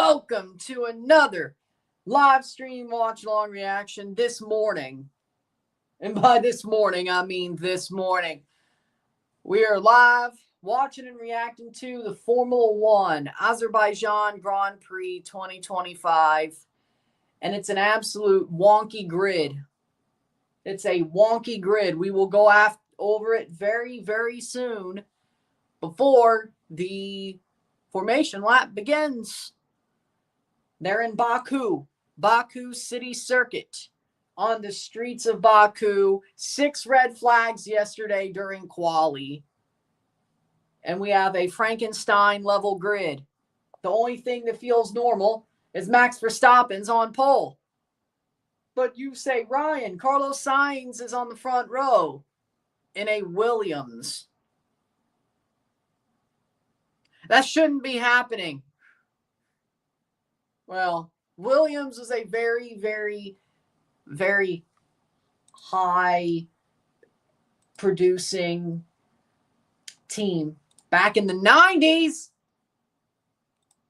welcome to another live stream watch along reaction this morning. And by this morning, I mean this morning. We are live watching and reacting to the Formula One Azerbaijan Grand Prix 2025. And it's an absolute wonky grid. It's a wonky grid. We will go over it very, very soon before the formation lap begins. They're in Baku City Circuit, on the streets of Baku. 6 red flags yesterday during quali. And we have a Frankenstein level grid. The only thing that feels normal is Max Verstappen's on pole. But you say, Ryan, Carlos Sainz is on the front row in a Williams. That shouldn't be happening. Well, Williams is a very, very, very high producing team. Back in the 90s,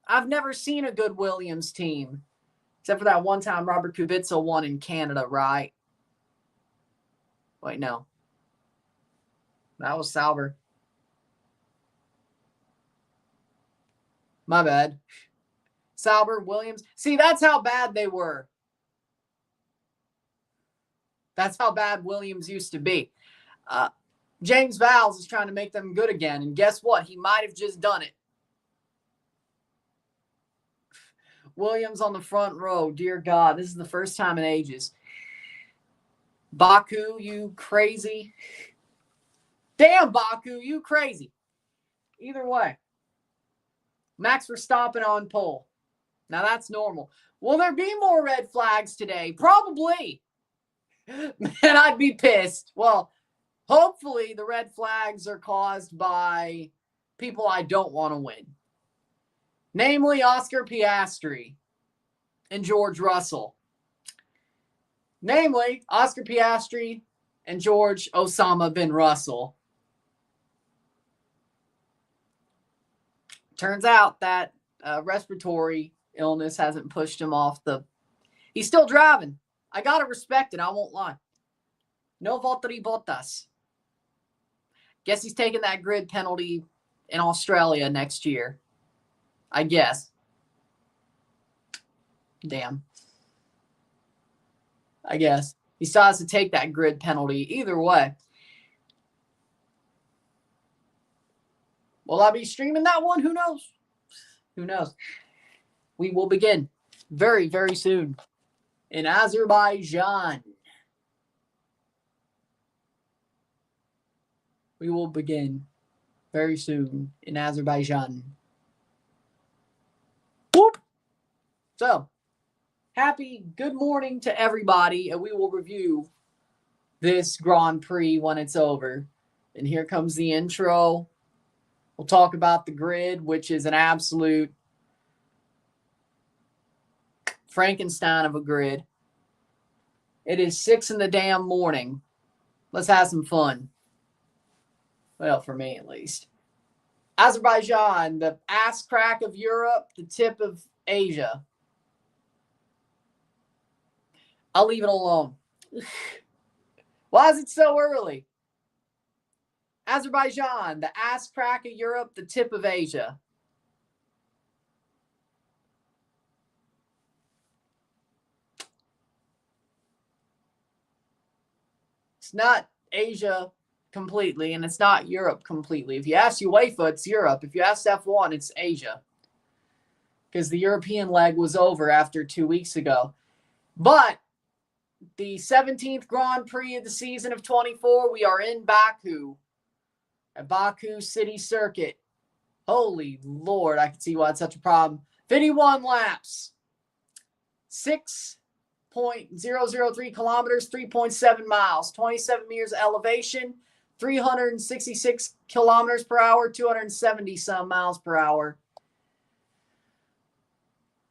I've never seen a good Williams team. Except for that one time Robert Kubica won in Canada, right? Wait, no. That was Sauber. My bad. Sauber, Williams. See, that's how bad they were. That's how bad Williams used to be. James Vowles is trying to make them good again. And guess what? He might have just done it. Williams on the front row. Dear God, this is the first time in ages. Baku, you crazy. Damn, Baku, you crazy. Either way. Max Verstappen on pole. Now that's normal. Will there be more red flags today? Probably. Man, I'd be pissed. Well, hopefully the red flags are caused by people I don't want to win. Namely, Oscar Piastri and George Russell. Namely, Oscar Piastri and George Osama bin Russell. Turns out that respiratory illness hasn't pushed him off the... He's still driving. I got to respect it. I won't lie. No Valtteri Bottas. Guess he's taking that grid penalty in Australia next year. I guess. Damn. I guess. He still has to take that grid penalty. Either way. Will I be streaming that one? Who knows? Who knows? We will begin very, very soon in Azerbaijan. We will begin very soon in Azerbaijan. Whoop! So, good morning to everybody, and we will review this Grand Prix when it's over. And here comes the intro. We'll talk about the grid, which is an absolute Frankenstein of a grid. It is 6 in the damn morning. Let's have some fun. Well, for me at least. Azerbaijan, the ass crack of Europe, the tip of Asia. I'll leave it alone. Why is it so early? Azerbaijan, the ass crack of Europe, the tip of Asia. It's not Asia completely, and it's not Europe completely. If you ask UEFA, it's Europe. If you ask F1, it's Asia. Because the European leg was over after 2 weeks ago. But the 17th Grand Prix of the season of 24, we are in Baku. At Baku City Circuit. Holy Lord, I can see why it's such a problem. 51 laps. 6.003 kilometers, 3.7 miles. 27 meters elevation. 366 kilometers per hour, 270 some miles per hour.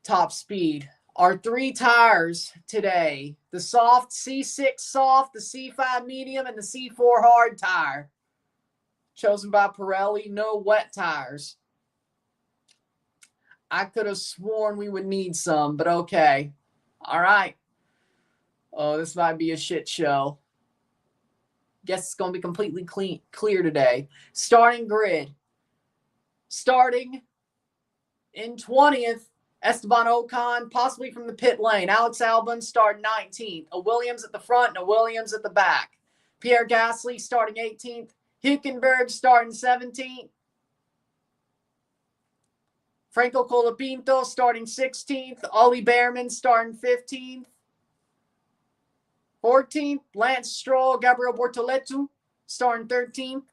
Top speed. Our 3 tires today. The soft C6 soft, the C5 medium, and the C4 hard tire. Chosen by Pirelli, no wet tires. I could have sworn we would need some, but okay. All right. Oh, this might be a shit show. Guess it's going to be completely clear today. Starting grid. Starting in 20th, Esteban Ocon, possibly from the pit lane. Alex Albon starting 19th. A Williams at the front and a Williams at the back. Pierre Gasly starting 18th. Hülkenberg starting 17th. Franco Colapinto starting 16th. Ollie Behrman starting 15th. 14th, Lance Stroll, Gabriel Bortoletu starting 13th.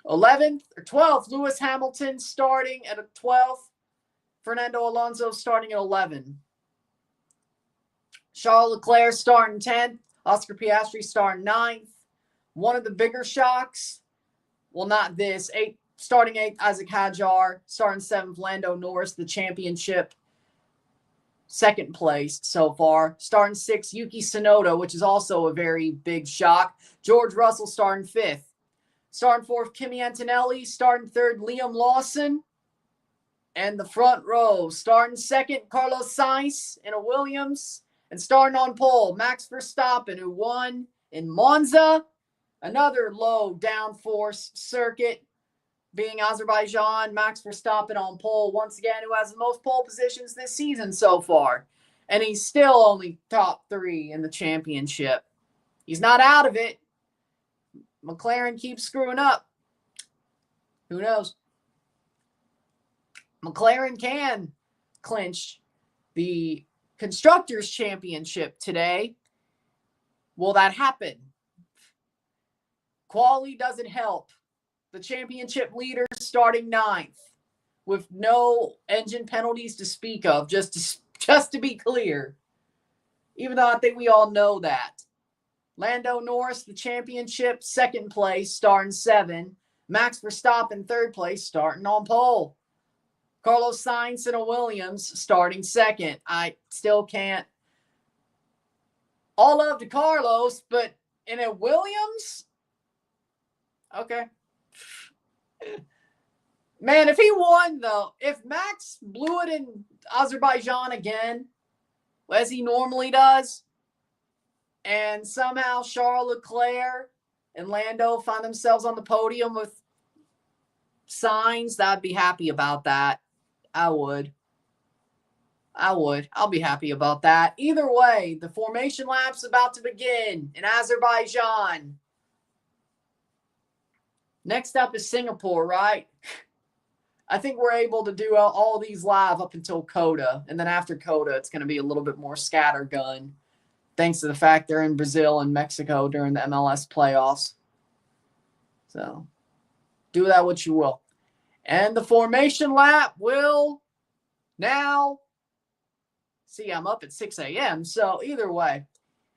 11th or 12th, Lewis Hamilton starting at a 12th. Fernando Alonso starting at 11. Charles Leclerc starting 10th. Oscar Piastri starting 9th. One of the bigger shocks, well, not this, starting 8th, Isaac Hadjar. Starting 7th, Lando Norris, the championship. Second place so far. Starting 6th, Yuki Tsunoda, which is also a very big shock. George Russell starting 5th. Starting 4th, Kimi Antonelli. Starting 3rd, Liam Lawson. And the front row. Starting 2nd, Carlos Sainz in a Williams. And starting on pole, Max Verstappen, who won in Monza. Another low downforce circuit being Azerbaijan. Max Verstappen on pole once again, who has the most pole positions this season so far. And he's still only top 3 in the championship. He's not out of it. McLaren keeps screwing up. Who knows? McLaren can clinch the Constructors' Championship today. Will that happen? Quali doesn't help. The championship leader starting 9th with no engine penalties to speak of, just to be clear. Even though I think we all know that. Lando Norris, the championship, 2nd place, starting 7. Max Verstappen, 3rd place, starting on pole. Carlos Sainz in a Williams, starting 2nd. I still can't. All love to Carlos, but in a Williams? Okay. Man, if he won, though, if Max blew it in Azerbaijan again, as he normally does, and somehow Charles Leclerc and Lando find themselves on the podium with Sainz, I'd be happy about that. I would. I'll be happy about that. Either way, the formation lap's about to begin in Azerbaijan. Next up is Singapore, right? I think we're able to do all these live up until COTA. And then after COTA, it's going to be a little bit more scattergun. Thanks to the fact they're in Brazil and Mexico during the MLS playoffs. So, do that what you will. And the formation lap will now... See, I'm up at 6 a.m., so either way.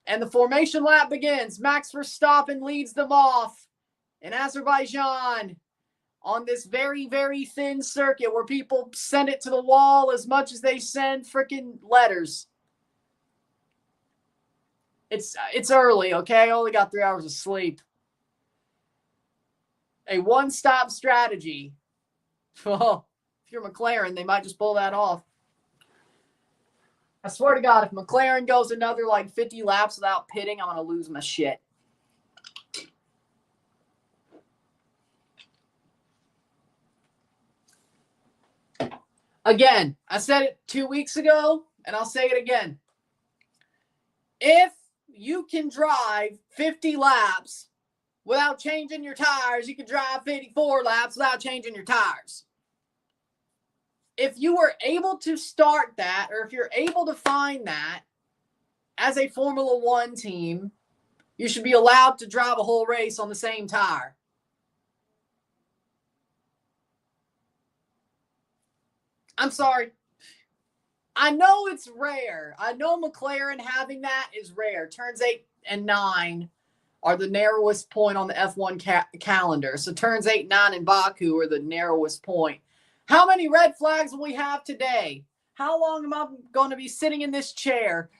And the formation lap begins. Max Verstappen leads them off in Azerbaijan on this very, very thin circuit where people send it to the wall as much as they send freaking letters. It's early, okay? I only got 3 hours of sleep. A one-stop strategy. Well, if you're McLaren, they might just pull that off. I swear to God, if McLaren goes another 50 laps without pitting, I'm going to lose my shit. Again, I said it 2 weeks ago, and I'll say it again. If you can drive 50 laps without changing your tires, you can drive 54 laps without changing your tires. If you were able to start that, or if you're able to find that as a Formula One team, you should be allowed to drive a whole race on the same tire. I'm sorry. I know it's rare. I know McLaren having that is rare. Turns 8 and 9 are the narrowest point on the F1 calendar. So turns 8, 9 in Baku are the narrowest point. How many red flags will we have today? How long am I going to be sitting in this chair?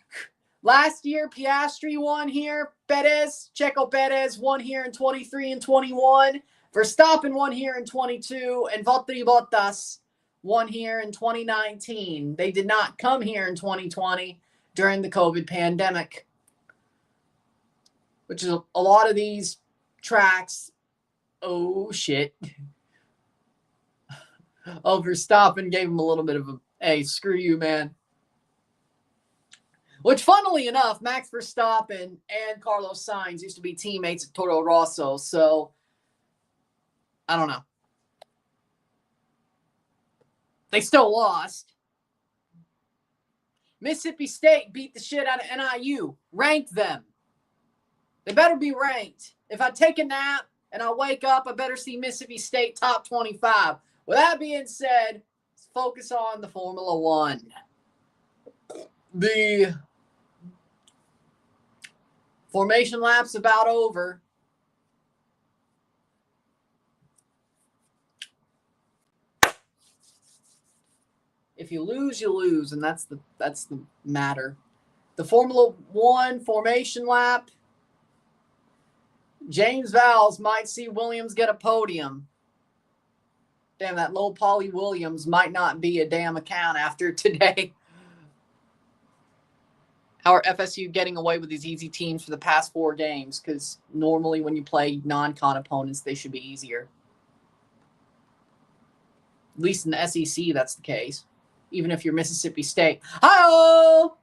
Last year, Piastri won here. Checo Perez won here in 23 and 21. Verstappen won here in 22, and Valtteri Bottas won here in 2019. They did not come here in 2020 during the COVID pandemic, which is a lot of these tracks. Oh, shit. Oh, Verstappen gave him a little bit of a, hey, screw you, man. Which, funnily enough, Max Verstappen and Carlos Sainz used to be teammates at Toro Rosso, so I don't know. They still lost. Mississippi State beat the shit out of NIU. Rank them. They better be ranked. If I take a nap and I wake up, I better see Mississippi State top 25. With that being said, let's focus on the Formula One. The formation lap's about over. If you lose, you lose, and that's the matter. The Formula One formation lap. James Vowles might see Williams get a podium. Damn, that low Polly Williams might not be a damn account after today. How are FSU getting away with these easy teams for the past 4 games? Because normally when you play non-con opponents, they should be easier. At least in the SEC, that's the case. Even if you're Mississippi State. Hi-oh!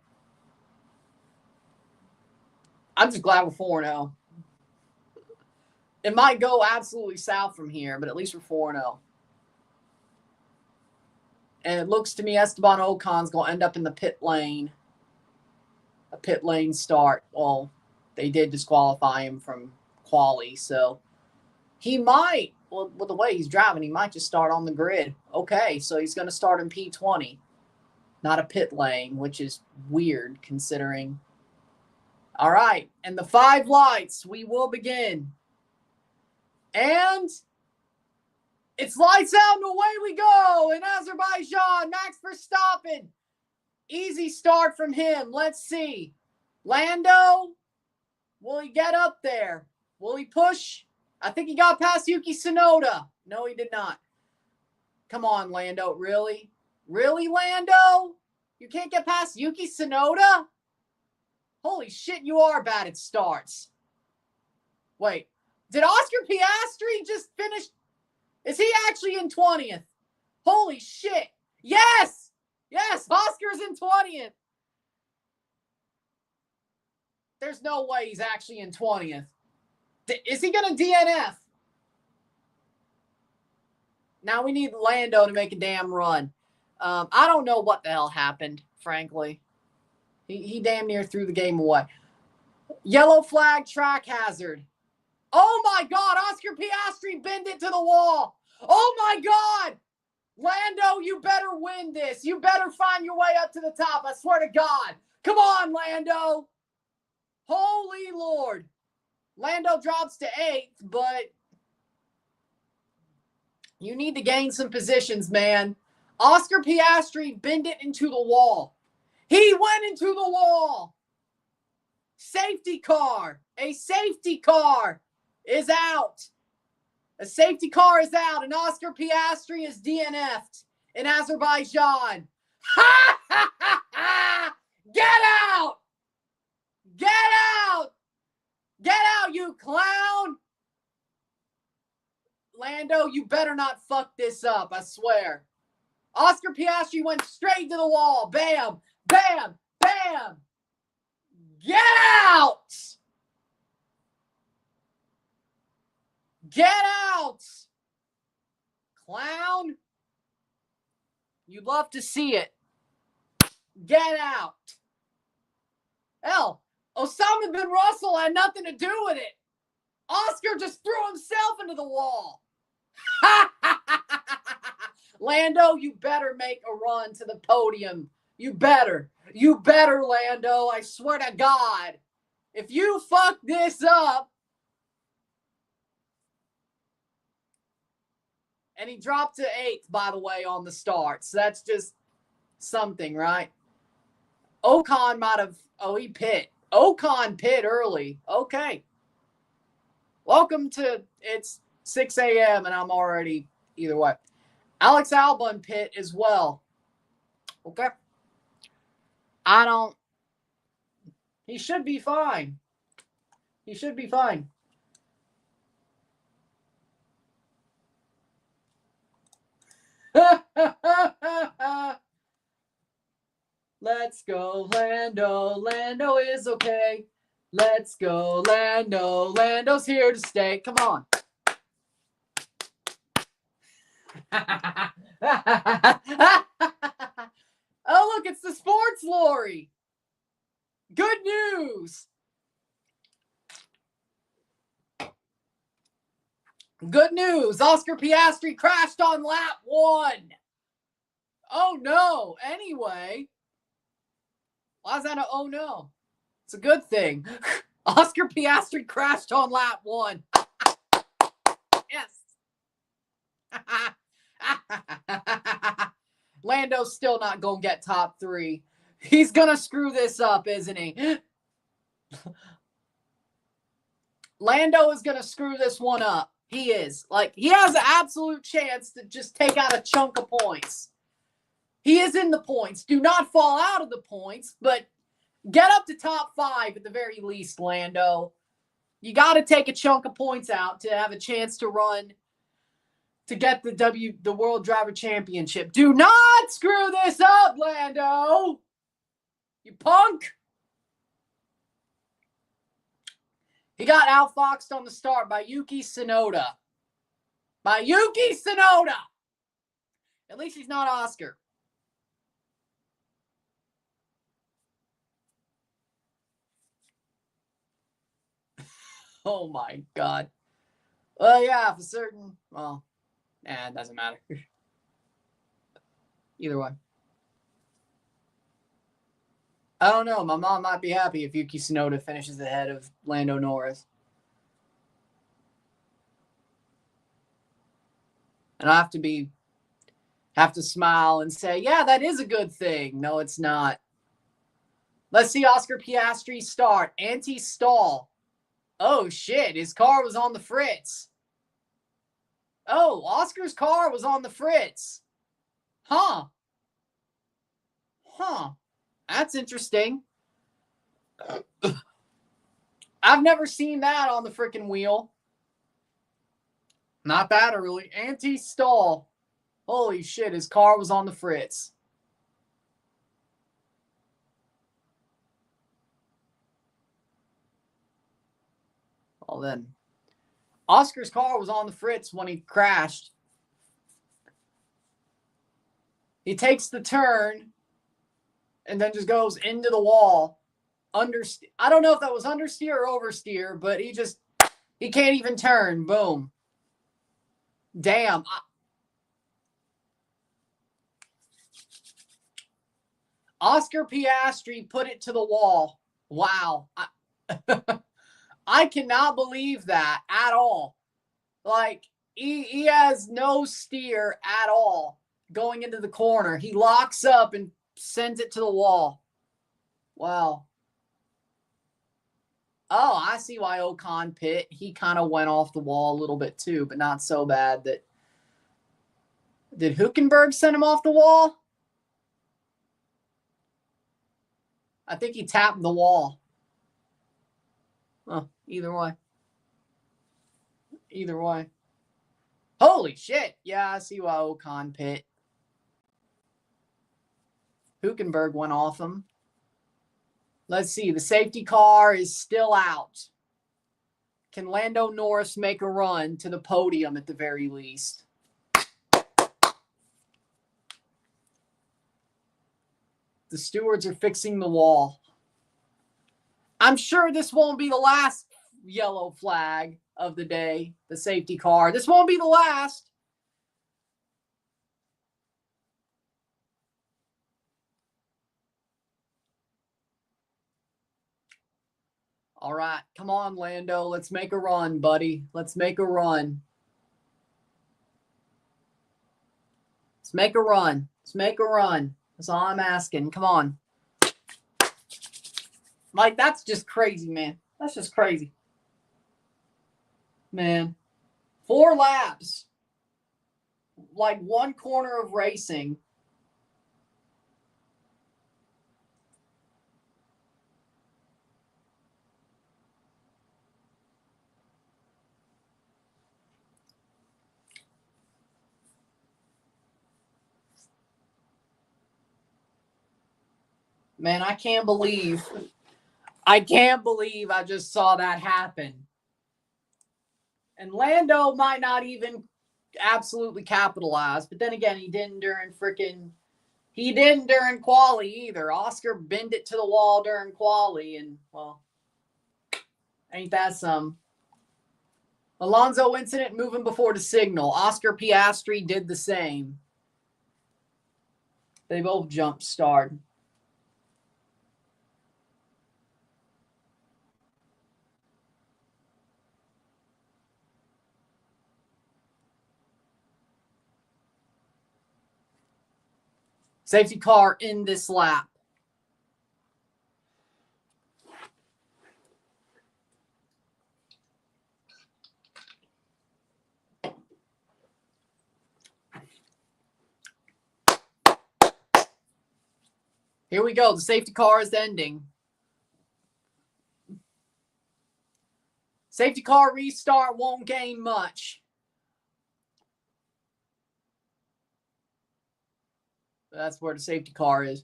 I'm just glad we're 4-0. It might go absolutely south from here, but at least we're 4-0. And it looks to me Esteban Ocon's going to end up in the pit lane. A pit lane start. Well, they did disqualify him from quali, so he might, well, with the way he's driving, he might just start on the grid. Okay, so he's going to start in P20, not a pit lane, which is weird considering. All right, and the 5 lights, we will begin. And it's lights out and away we go in Azerbaijan. Max Verstappen. Easy start from him. Let's see. Lando, will he get up there? Will he push? I think he got past Yuki Tsunoda. No, he did not. Come on, Lando. Really? Really, Lando? You can't get past Yuki Tsunoda? Holy shit, you are bad at starts. Wait. Did Oscar Piastri just finish? Is he actually in 20th? Holy shit. Yes! Yes, Oscar's in 20th. There's no way he's actually in 20th. Is he going to DNF? Now we need Lando to make a damn run. I don't know what the hell happened, frankly. He damn near threw the game away. Yellow flag, track hazard. Oh my God, Oscar Piastri bent it to the wall. Oh my God. Lando, you better win this. You better find your way up to the top. I swear to God. Come on, Lando. Holy Lord. Lando drops to 8th, but you need to gain some positions, man. Oscar Piastri bent it into the wall. He went into the wall. Safety car. A safety car is out. A safety car is out, and Oscar Piastri is DNF'd in Azerbaijan. Ha, ha, ha, ha! Get out! Get out! Get out, you clown! Lando, you better not fuck this up, I swear. Oscar Piastri went straight to the wall. Bam, bam, bam. Get out! Get out! Clown. You'd love to see it. Get out. Hell, Osama bin Russell had nothing to do with it. Oscar just threw himself into the wall. Lando, you better make a run to the podium. You better. You better, Lando. I swear to God. If you fuck this up. And he dropped to 8th, by the way, on the start. So that's just something, right? Ocon might have... Oh, he pit. Ocon pit early. Okay. Welcome to... It's 6 a.m. and I'm already either way. Alex Albon pit as well. Okay. He should be fine. He should be fine. Let's go, Lando. Lando is okay. Let's go, Lando. Lando's here to stay. Come on. Oh, look, it's the sports lorry. Good news. Good news. Oscar Piastri crashed on lap 1. Oh, no. Anyway. Why is that a oh, no? It's a good thing. Oscar Piastri crashed on lap 1. Yes. Lando's still not going to get top 3. He's going to screw this up, isn't he? Lando is going to screw this one up. He is. Like, he has an absolute chance to just take out a chunk of points. He is in the points. Do not fall out of the points, but get up to top 5 at the very least, Lando. You got to take a chunk of points out to have a chance to run to get the World Driver Championship. Do not screw this up, Lando. You punk. He got outfoxed on the start by Yuki Tsunoda. At least he's not Oscar. Oh my God. Well, yeah, for certain. Well, it doesn't matter. Either way. I don't know. My mom might be happy if Yuki Tsunoda finishes ahead of Lando Norris. And I have to smile and say, yeah, that is a good thing. No, it's not. Let's see Oscar Piastri start. Anti-stall. Oh, shit. His car was on the fritz. Oh, Oscar's car was on the fritz. Huh. That's interesting. I've never seen that on the freaking wheel. Not that early. Anti-stall. Holy shit, his car was on the fritz. Well then, Oscar's car was on the fritz when he crashed. He takes the turn and then just goes into the wall. I don't know if that was understeer or oversteer, but he can't even turn. Boom. Damn. Oscar Piastri put it to the wall. Wow. I cannot believe that at all. Like, he has no steer at all going into the corner. He locks up and sends it to the wall. Wow. Oh, I see why Ocon pit. He kind of went off the wall a little bit too, but not so bad that... Did Hülkenberg send him off the wall? I think he tapped the wall. Oh, either way. Either way. Holy shit. Yeah, I see why Ocon pit. Hülkenberg went off him. Let's see. The safety car is still out. Can Lando Norris make a run to the podium at the very least? The stewards are fixing the wall. I'm sure this won't be the last yellow flag of the day, the safety car. This won't be the last. All right, come on, Lando. Let's make a run, buddy. Let's make a run. Let's make a run. Let's make a run. That's all I'm asking. Come on. Like, that's just crazy, man. That's just crazy. Man. 4 laps. Like 1 corner of racing. Man, I can't believe I just saw that happen. And Lando might not even absolutely capitalize, but then again, he didn't during quali either. Oscar bent it to the wall during quali, and well, ain't that some? Alonso incident moving before the signal. Oscar Piastri did the same. They both jump started. Safety car in this lap. Here we go. The safety car is ending. Safety car restart won't gain much. That's where the safety car is.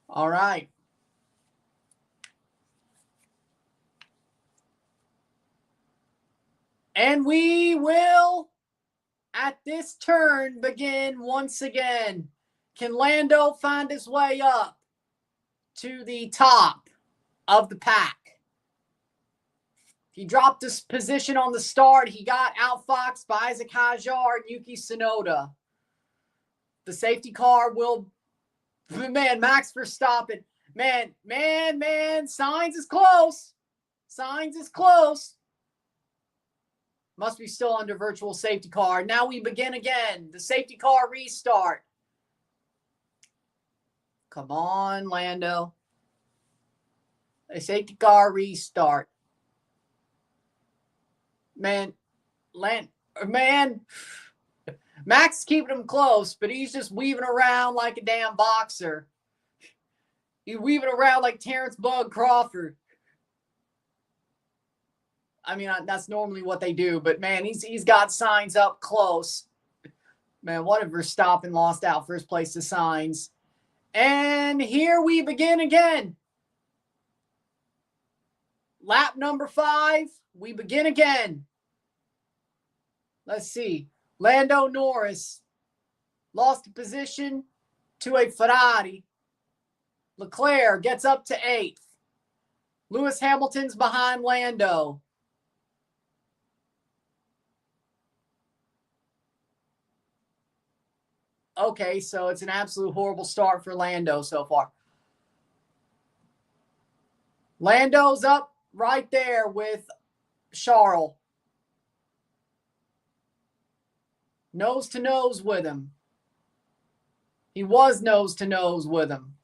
All right. And we will, at this turn, begin once again. Can Lando find his way up to the top of the pack? He dropped his position on the start. He got outfoxed by Isaac Hajar and Yuki Tsunoda. The safety car will... Man, Max Verstappen. Man. Sainz is close. Sainz is close. Must be still under virtual safety car. Now we begin again. The safety car restart. Come on, Lando. The safety car restart. Man. Max is keeping him close, but he's just weaving around like a damn boxer. He's weaving around like Terrence Bud Crawford. I mean, that's normally what they do, but man, he's got Sainz up close. Man, what if Verstappen lost out first place to Sainz? And here we begin again. Lap number 5, we begin again. Let's see. Lando Norris lost a position to a Ferrari. Leclerc gets up to 8th. Lewis Hamilton's behind Lando. Okay, so it's an absolute horrible start for Lando so far. Lando's up right there with Charles. Nose to nose with him. He was nose to nose with him.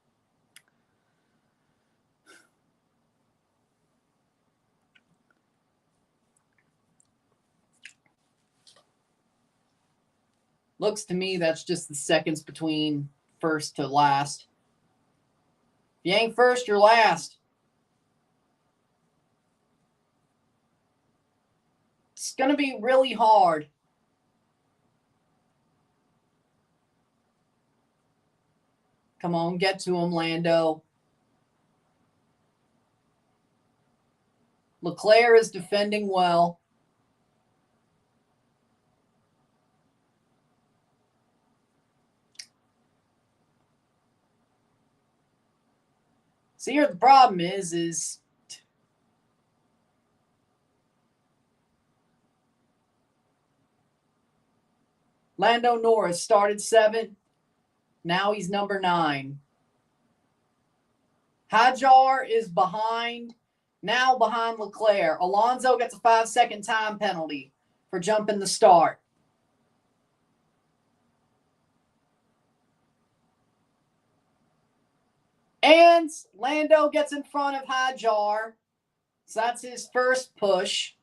Looks to me that's just the seconds between first to last. If you ain't first, you're last. It's going to be really hard. Come on, get to him, Lando. Leclerc is defending well. See, here the problem is Lando Norris started 7th. Now he's number 9. Hajar is behind Leclerc. Alonso gets a 5-second time penalty for jumping the start. And Lando gets in front of Hajar. So that's his first push.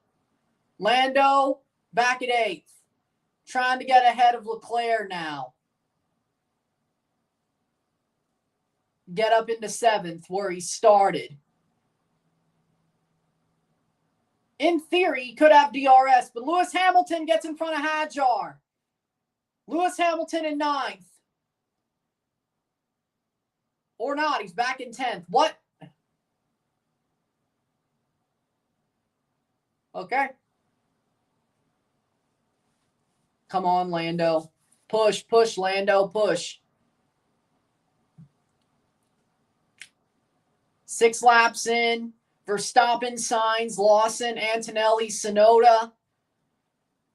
Lando back at 8th. Trying to get ahead of Leclerc now. Get up into 7th where he started. In theory, he could have DRS, but Lewis Hamilton gets in front of Hajar. Lewis Hamilton in 9th. Or not, he's back in 10th. What? Okay. Come on, Lando. Push, push, Lando, push. 6 laps in. Verstappen, Sainz, Lawson, Antonelli, Tsunoda,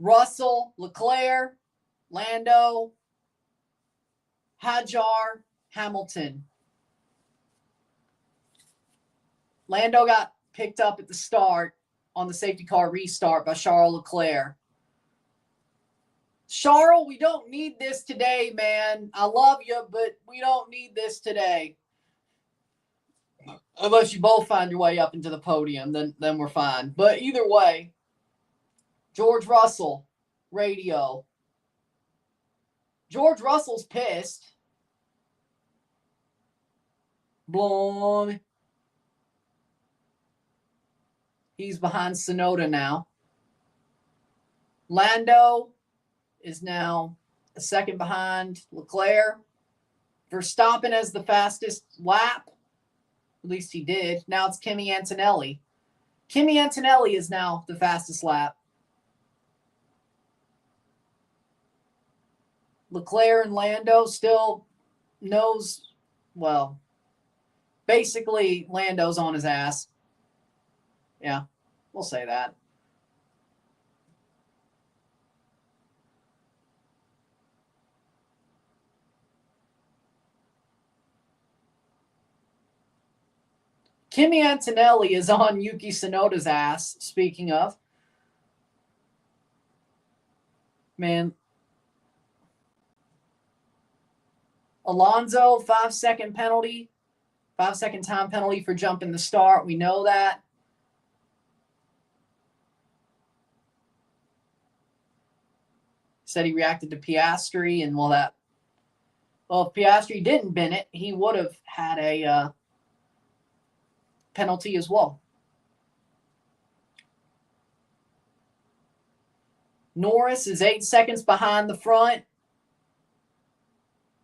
Russell, Leclerc, Lando, Hajar, Hamilton. Lando got picked up at the start on the safety car restart by Charles Leclerc. Charles, we don't need this today, man. I love you, but we don't need this today. Unless you both find your way up into the podium, then we're fine. But either way, George Russell, radio. George Russell's pissed. Blown. He's behind Tsunoda now. Lando is now a second behind Leclerc. Verstappen has the fastest lap. At least he did. Now it's Kimi Antonelli. Kimi Antonelli is now the fastest lap. Leclerc and Lando still knows, well, basically Lando's on his ass. Yeah, we'll say that. Kimi Antonelli is on Yuki Tsunoda's ass, speaking of. Man. Alonso, 5-second penalty. 5-second time penalty for jumping the start. We know that. Said he reacted to Piastri, and if Piastri didn't bin it, he would have had a penalty as well. Norris is 8 seconds behind the front.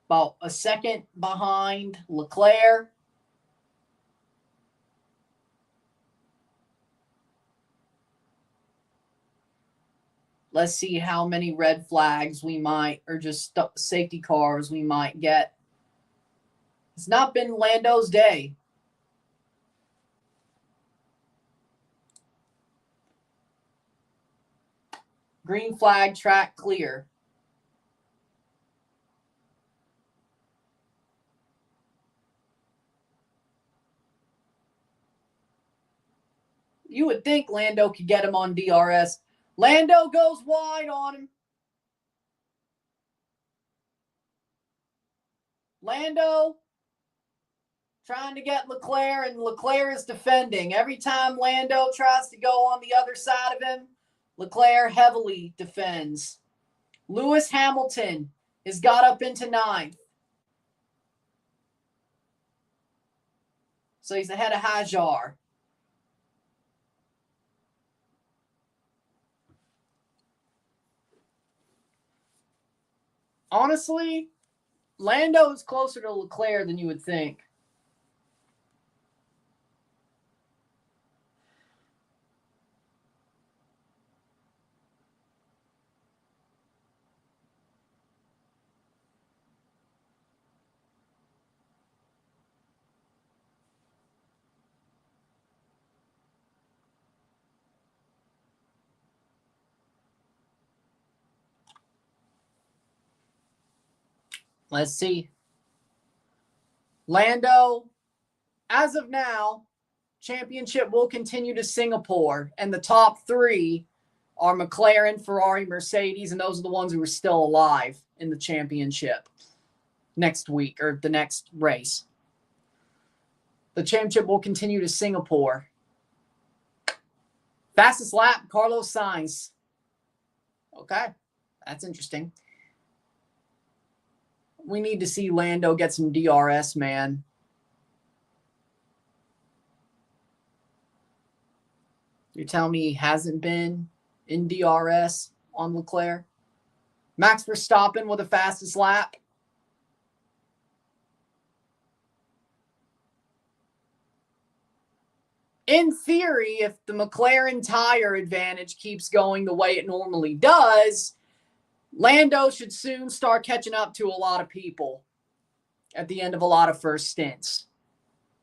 About a second behind Leclerc. Let's see how many red flags we might, or just safety cars we might get. It's not been Lando's day. Green flag, track clear. You would think Lando could get him on DRS. Lando goes wide on him. Lando trying to get Leclerc, and Leclerc is defending. Every time Lando tries to go on the other side of him, Leclerc heavily defends. Lewis Hamilton has got up into 9th. So he's ahead of Hajar. Honestly, Lando is closer to Leclerc than you would think. Let's see. Lando, as of now, championship will continue to Singapore, and the top 3 are McLaren, Ferrari, Mercedes, and those are the ones who are still alive in the championship next week or the next race. The championship will continue to Singapore. Fastest lap, Carlos Sainz. Okay, that's interesting. We need to see Lando get some DRS, man. You're telling me he hasn't been in DRS on Leclerc? Max Verstappen with the fastest lap. In theory, if the McLaren tire advantage keeps going the way it normally does, Lando should soon start catching up to a lot of people at the end of a lot of first stints.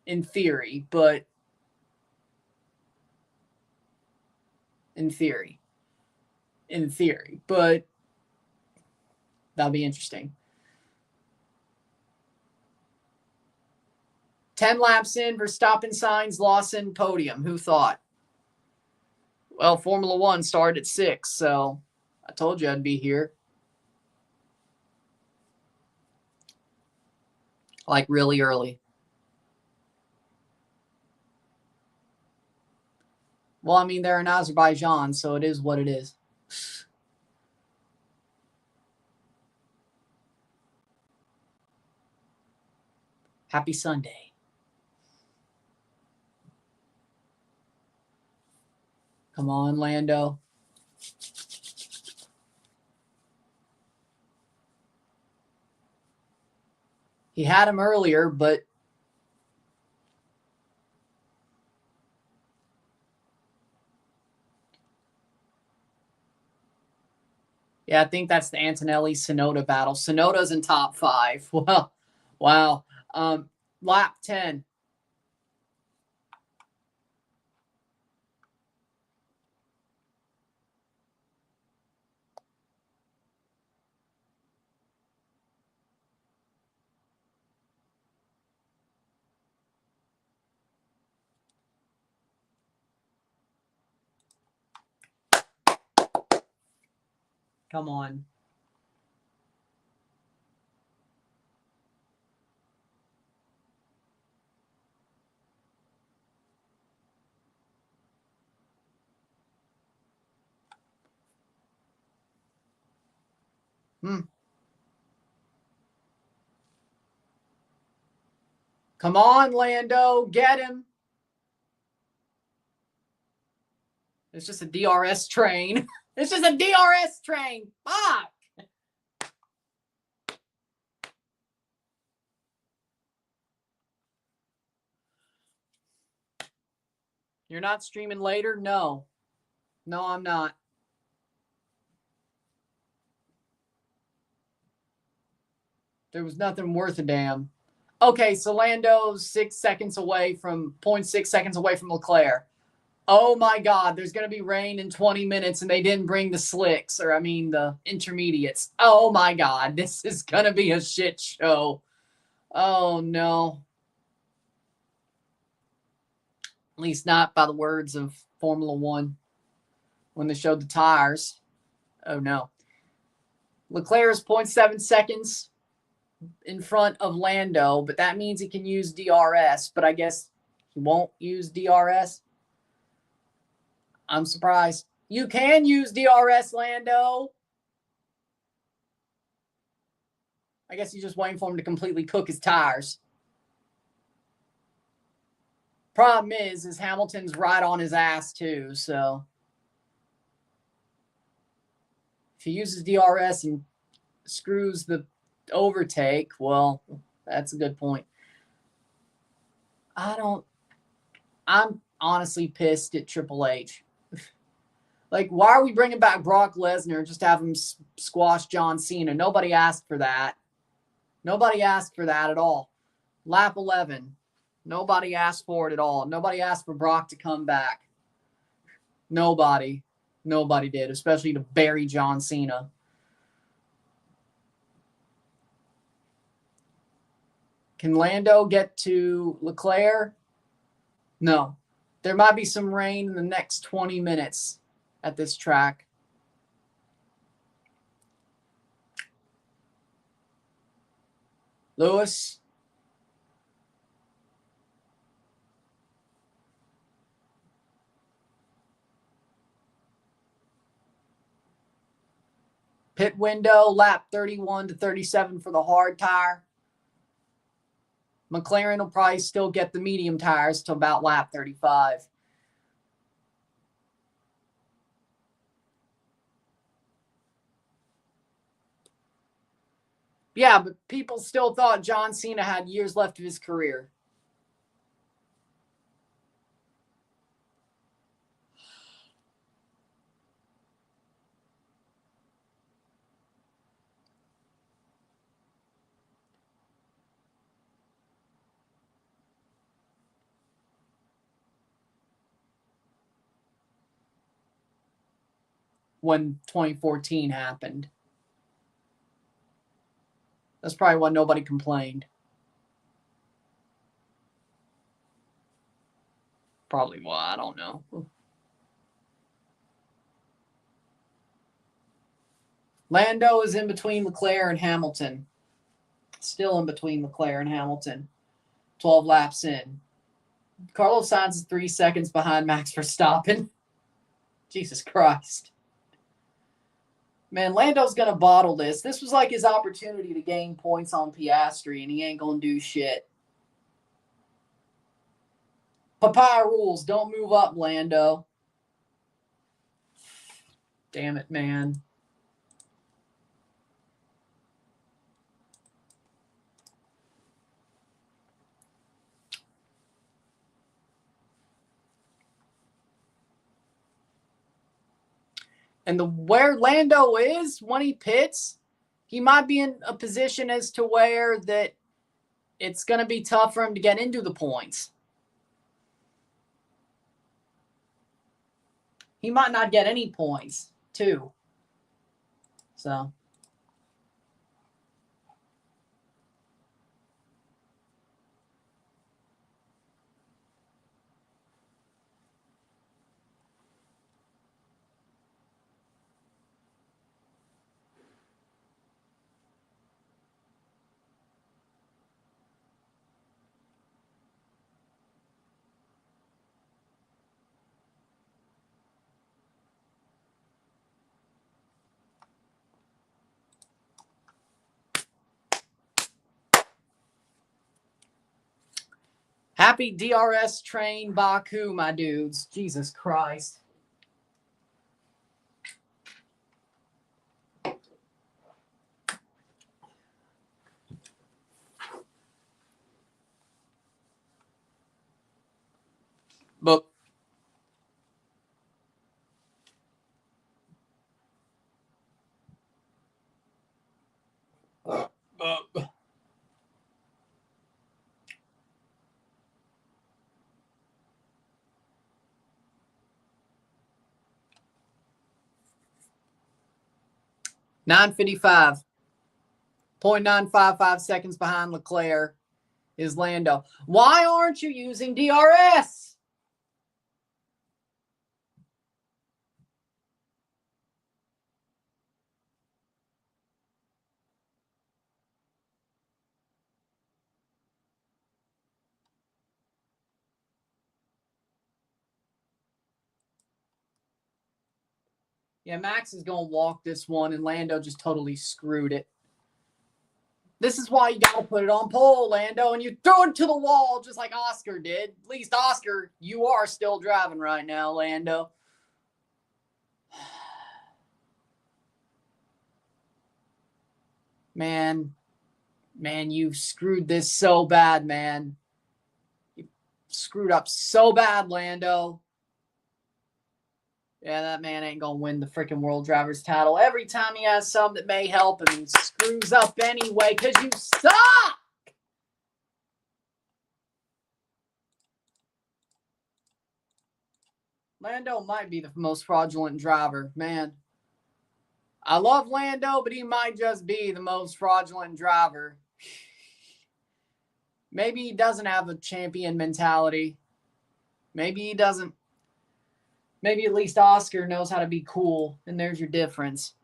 In theory, but but that'll be interesting. 10 laps in, Verstappen, Sainz, Lawson, podium. Who thought? Well, Formula One started at 6, so I told you I'd be here. Like really early. Well, I mean, they're in Azerbaijan, so it is what it is. Happy Sunday. Come on, Lando. He had him earlier, but yeah, I think that's the Antonelli-Sonoda battle. Sonoda's in top 5. Well, wow. Lap 10. Come on. Come on, Lando. Get him. It's just a DRS train. It's just a DRS train. Fuck. You're not streaming later? No. No, I'm not. There was nothing worth a damn. Okay, so Lando's 6 seconds away from 0.6 seconds away from Leclerc. Oh my God, there's going to be rain in 20 minutes and they didn't bring the slicks, or I mean the intermediates. Oh my God, this is going to be a shit show. Oh no. At least not by the words of Formula One when they showed the tires. Oh no. Leclerc is 0.7 seconds in front of Lando, but that means he can use DRS, but I guess he won't use DRS. I'm surprised. You can use DRS, Lando. I guess he's just waiting for him to completely cook his tires. Problem is Hamilton's right on his ass too, so if he uses DRS and screws the overtake, well, that's a good point. I'm honestly pissed at Triple H. Like, why are we bringing back Brock Lesnar just to have him squash John Cena? Nobody asked for that. Nobody asked for that at all. Lap 11. Nobody asked for it at all. Nobody asked for Brock to come back. Nobody. Nobody did, especially to bury John Cena. Can Lando get to Leclerc? No. There might be some rain in the next 20 minutes at this track. Lewis. Pit window, lap 31 to 37 for the hard tire. McLaren will probably still get the medium tires till about lap 35. Yeah, but people still thought John Cena had years left of his career. When 2014 happened. That's probably why nobody complained. Probably why, I don't know. Lando is in between Leclerc and Hamilton. Still in between Leclerc and Hamilton. 12 laps in. Carlos Sainz is 3 seconds behind Max Verstappen. Jesus Christ. Man, Lando's going to bottle this. This was like his opportunity to gain points on Piastri, and he ain't going to do shit. Papaya rules. Don't move up, Lando. Damn it, man. And where Lando is when he pits, he might be in a position as to where that it's going to be tough for him to get into the points. He might not get any points, too. So. Happy DRS train Baku, my dudes. Jesus Christ. But $9.55. 0.955 seconds behind Leclerc is Lando. Why aren't you using DRS? Yeah, Max is going to walk this one, and Lando just totally screwed it. This is why you got to put it on pole, Lando, and you throw it to the wall just like Oscar did. At least, Oscar, you are still driving right now, Lando. Man, you screwed this so bad, man. You screwed up so bad, Lando. Yeah, that man ain't going to win the freaking World Drivers title. Every time he has some that may help him, he screws up anyway because you suck. Lando might be the most fraudulent driver, man. I love Lando, but he might just be the most fraudulent driver. Maybe he doesn't have a champion mentality. Maybe he doesn't. Maybe at least Oscar knows how to be cool, and there's your difference.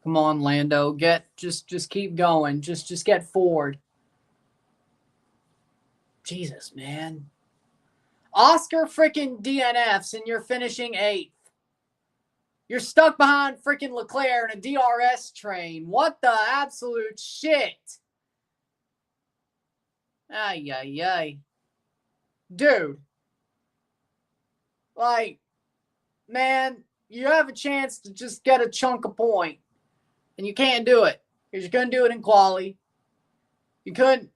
Come on, Lando. Just keep going. Just get forward. Jesus, man. Oscar freaking DNFs and you're finishing 8th. You're stuck behind freaking Leclerc in a DRS train. What the absolute shit? Ay, ay, ay. Dude. Like, man, you have a chance to just get a chunk of point. And you can't do it. Because you couldn't do it in quali. You couldn't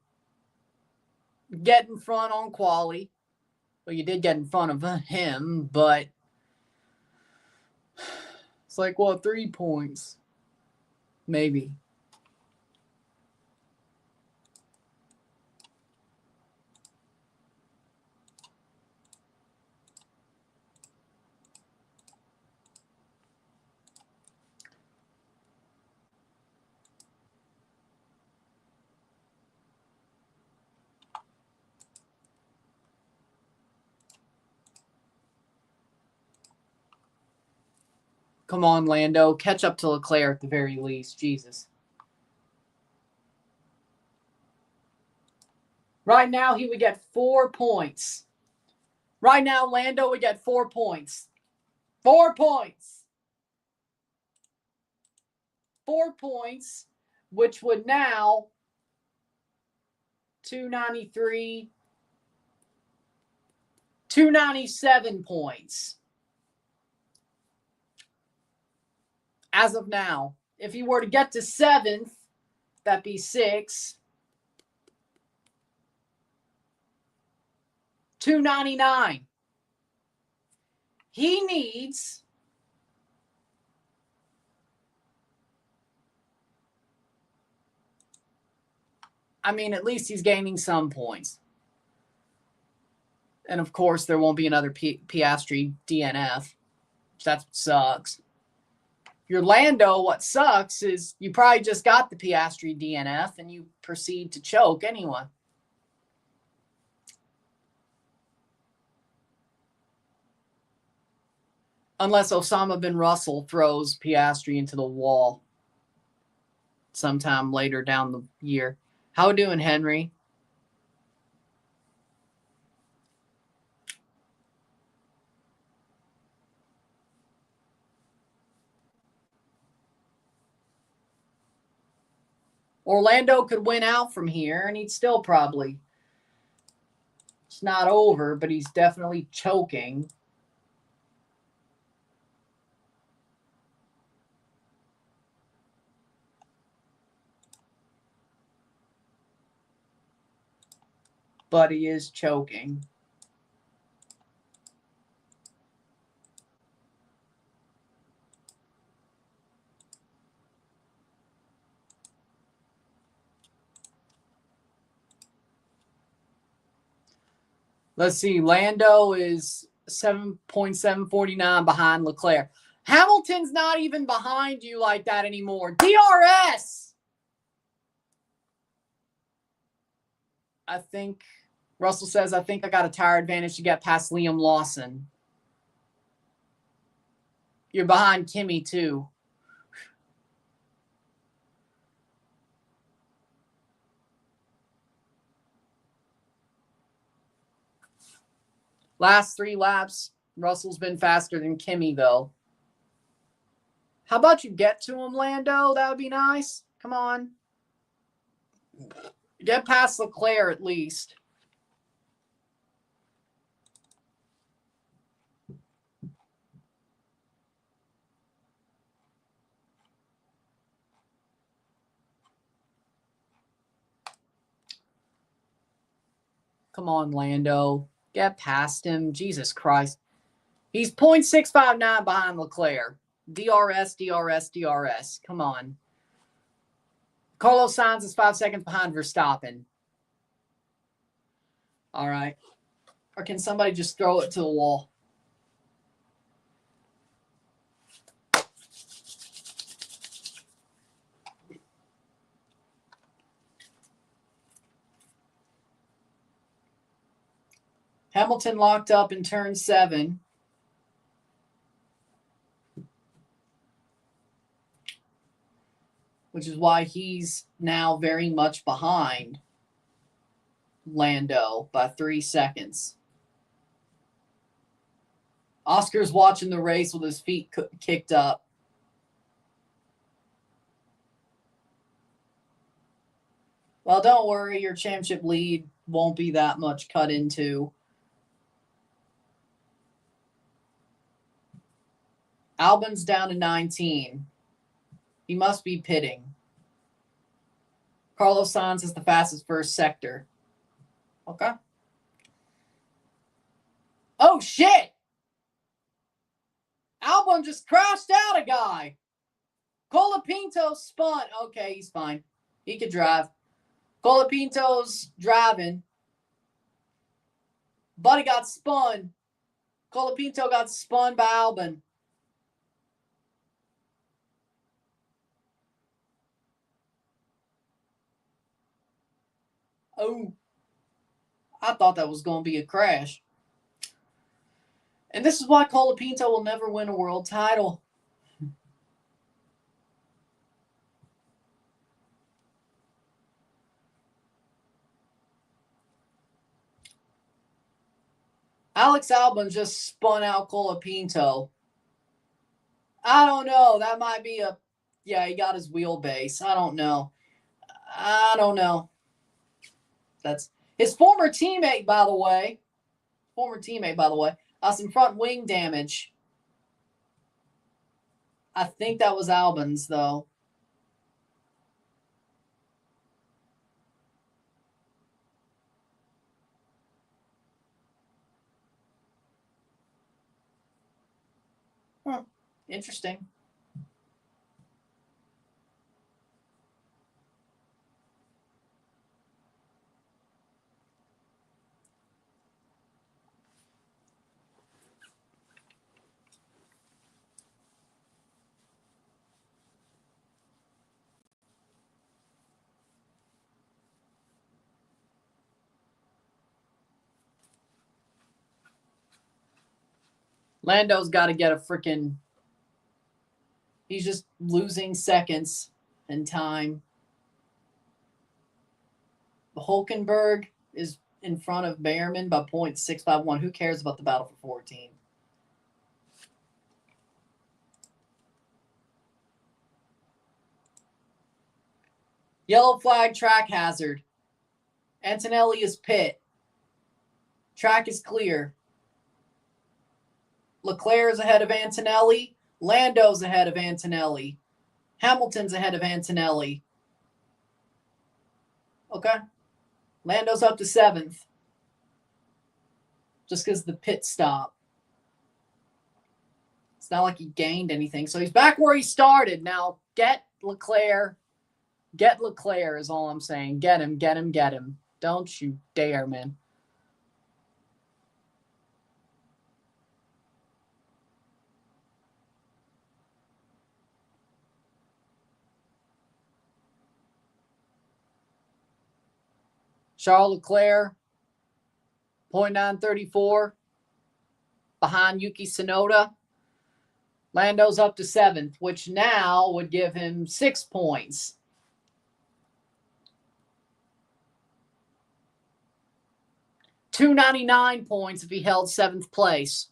get in front on quali. Well, you did get in front of him, but it's like, well, 3 points. Maybe. Come on, Lando. Catch up to Leclerc at the very least. Jesus. Right now, he would get 4 points. Right now, Lando would get 4 points. 4 points. 4 points, which would now 293, 297 points. As of now. If he were to get to 7th, that'd be 6. 299. He needs at least he's gaining some points. And of course, there won't be another Piastri DNF. That's what sucks. Your Lando, what sucks is you probably just got the Piastri DNF and you proceed to choke anyway. Unless Osama bin Russell throws Piastri into the wall sometime later down the year. How doing, Henry? Orlando could win out from here, and he'd still probably... It's not over, but he's definitely choking. But he is choking. Let's see. Lando is 7.749 behind Leclerc. Hamilton's not even behind you like that anymore. DRS! I think, Russell says, I think I got a tire advantage to get past Liam Lawson. You're behind Kimi, too. Last 3 laps, Russell's been faster than Kimi, though. How about you get to him, Lando? That would be nice. Come on. Get past Leclerc, at least. Come on, Lando. Get past him. Jesus Christ. He's 0.659 behind Leclerc. DRS, DRS, DRS. Come on. Carlos Sainz is 5 seconds behind Verstappen. All right. Or can somebody just throw it to the wall? Hamilton locked up in turn 7. which is why he's now very much behind Lando by 3 seconds. Oscar's watching the race with his feet kicked up. Well, don't worry, your championship lead won't be that much cut into. Albon's down to 19. He must be pitting. Carlos Sainz is the fastest first sector. Okay. Oh, shit! Albon just crashed out a guy. Colapinto spun. Okay, he's fine. He could drive. Colapinto's driving. Buddy got spun. Colapinto got spun by Albon. Oh, I thought that was going to be a crash. And this is why Colapinto will never win a world title. Alex Albon just spun out Colapinto. I don't know. That might be a... Yeah, he got his wheelbase. I don't know. That's his former teammate, by the way. Some front wing damage. I think that was Albon's, though. Interesting. Lando's got to get a freaking... He's just losing seconds and time. Hulkenberg is in front of Behrman by 0.651. Who cares about the battle for 14? Yellow flag, track hazard. Antonelli is pit. Track is clear. Leclerc is ahead of Antonelli. Lando's ahead of Antonelli. Hamilton's ahead of Antonelli. Okay. Lando's up to 7th. Just because of the pit stop. It's not like he gained anything. So he's back where he started. Now get Leclerc. Get Leclerc is all I'm saying. Get him, get him, get him. Don't you dare, man. Charles Leclerc, 0.934, behind Yuki Tsunoda. Lando's up to 7th, which now would give him 6 points. $299 points if he held 7th place,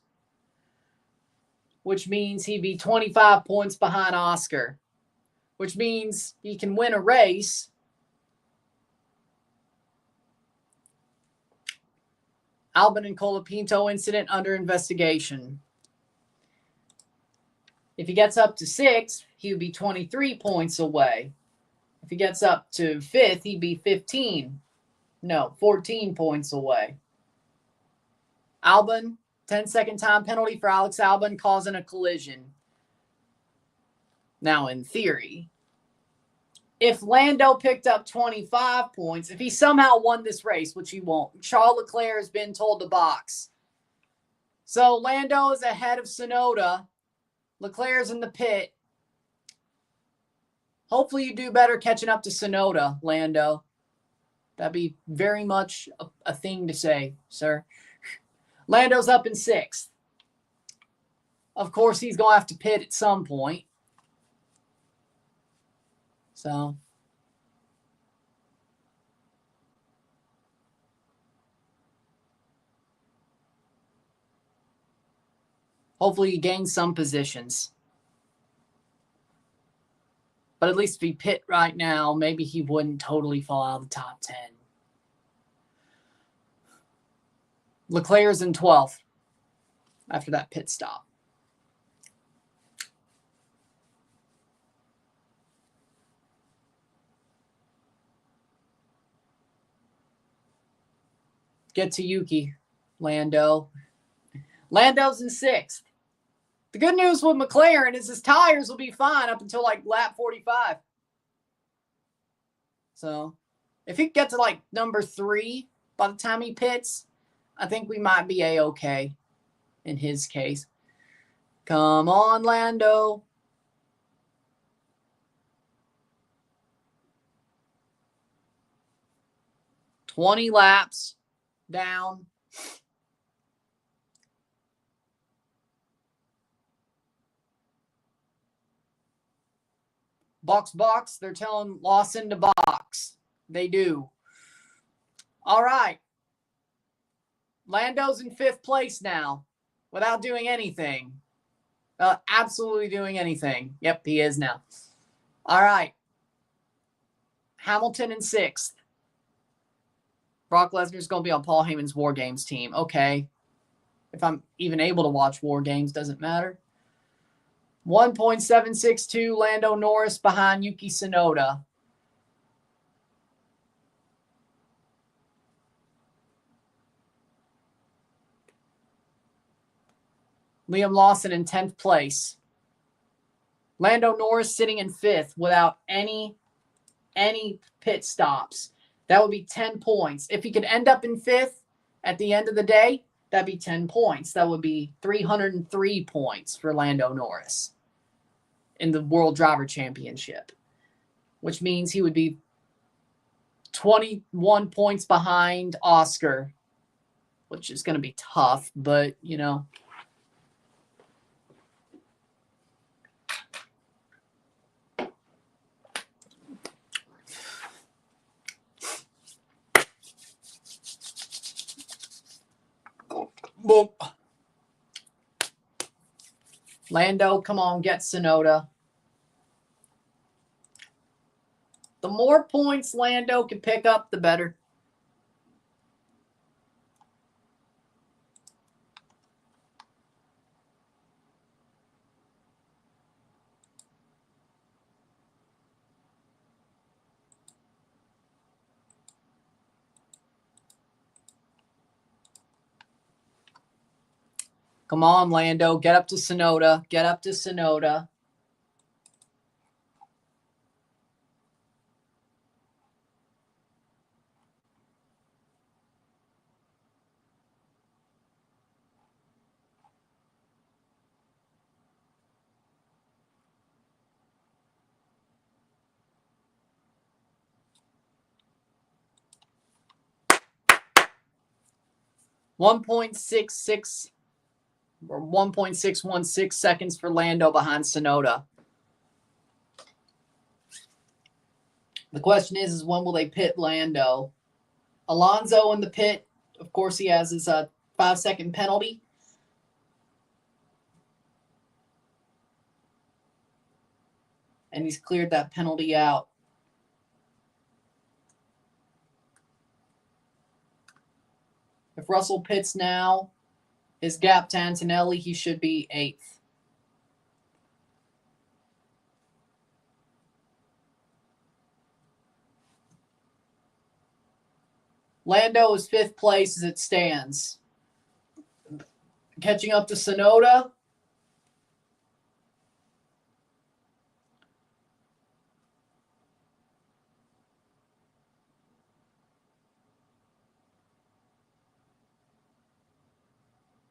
which means he'd be 25 points behind Oscar, which means he can win a race. Albon and Colapinto incident under investigation. If he gets up to 6th, he would be 23 points away. If he gets up to 5th, he'd be 14 points away. Albon, 10-second time penalty for Alex Albon causing a collision. Now, in theory, if Lando picked up 25 points, if he somehow won this race, which he won't, Charles Leclerc has been told to box. So Lando is ahead of Tsunoda. Leclerc's in the pit. Hopefully you do better catching up to Tsunoda, Lando. That'd be very much a thing to say, sir. Lando's up in 6th. Of course, he's going to have to pit at some point. So hopefully he gains some positions. But at least if he pit right now, maybe he wouldn't totally fall out of the top 10. Leclerc's in 12th after that pit stop. Get to Yuki, Lando. Lando's in 6th. The good news with McLaren is his tires will be fine up until like lap 45. So if he gets to like number 3 by the time he pits, I think we might be A-okay in his case. Come on, Lando. $20 laps down. Box. They're telling Lawson to box. They do. All right. Lando's in 5th place now without doing anything. Absolutely doing anything. Yep, he is now. All right. Hamilton in 6th. Brock Lesnar's going to be on Paul Heyman's War Games team. Okay. If I'm even able to watch War Games, doesn't matter. 1.762 Lando Norris behind Yuki Tsunoda. Liam Lawson in 10th place. Lando Norris sitting in 5th without any pit stops. That would be 10 points. If he could end up in 5th at the end of the day, that'd be 10 points. That would be 303 points for Lando Norris in the World Driver Championship, which means he would be 21 points behind Oscar, which is going to be tough, but, you know. Boom. Lando, come on, get Tsunoda. The more points Lando can pick up, the better. Come on, Lando. Get up to Tsunoda. Get up to Tsunoda. .66 or 1.616 seconds for Lando behind Tsunoda. The question is when will they pit Lando? Alonso in the pit. Of course, he has his 5-second penalty. And he's cleared that penalty out. If Russell pits now, his gap to Antonelli, he should be 8th. Lando is 5th place as it stands. Catching up to Tsunoda.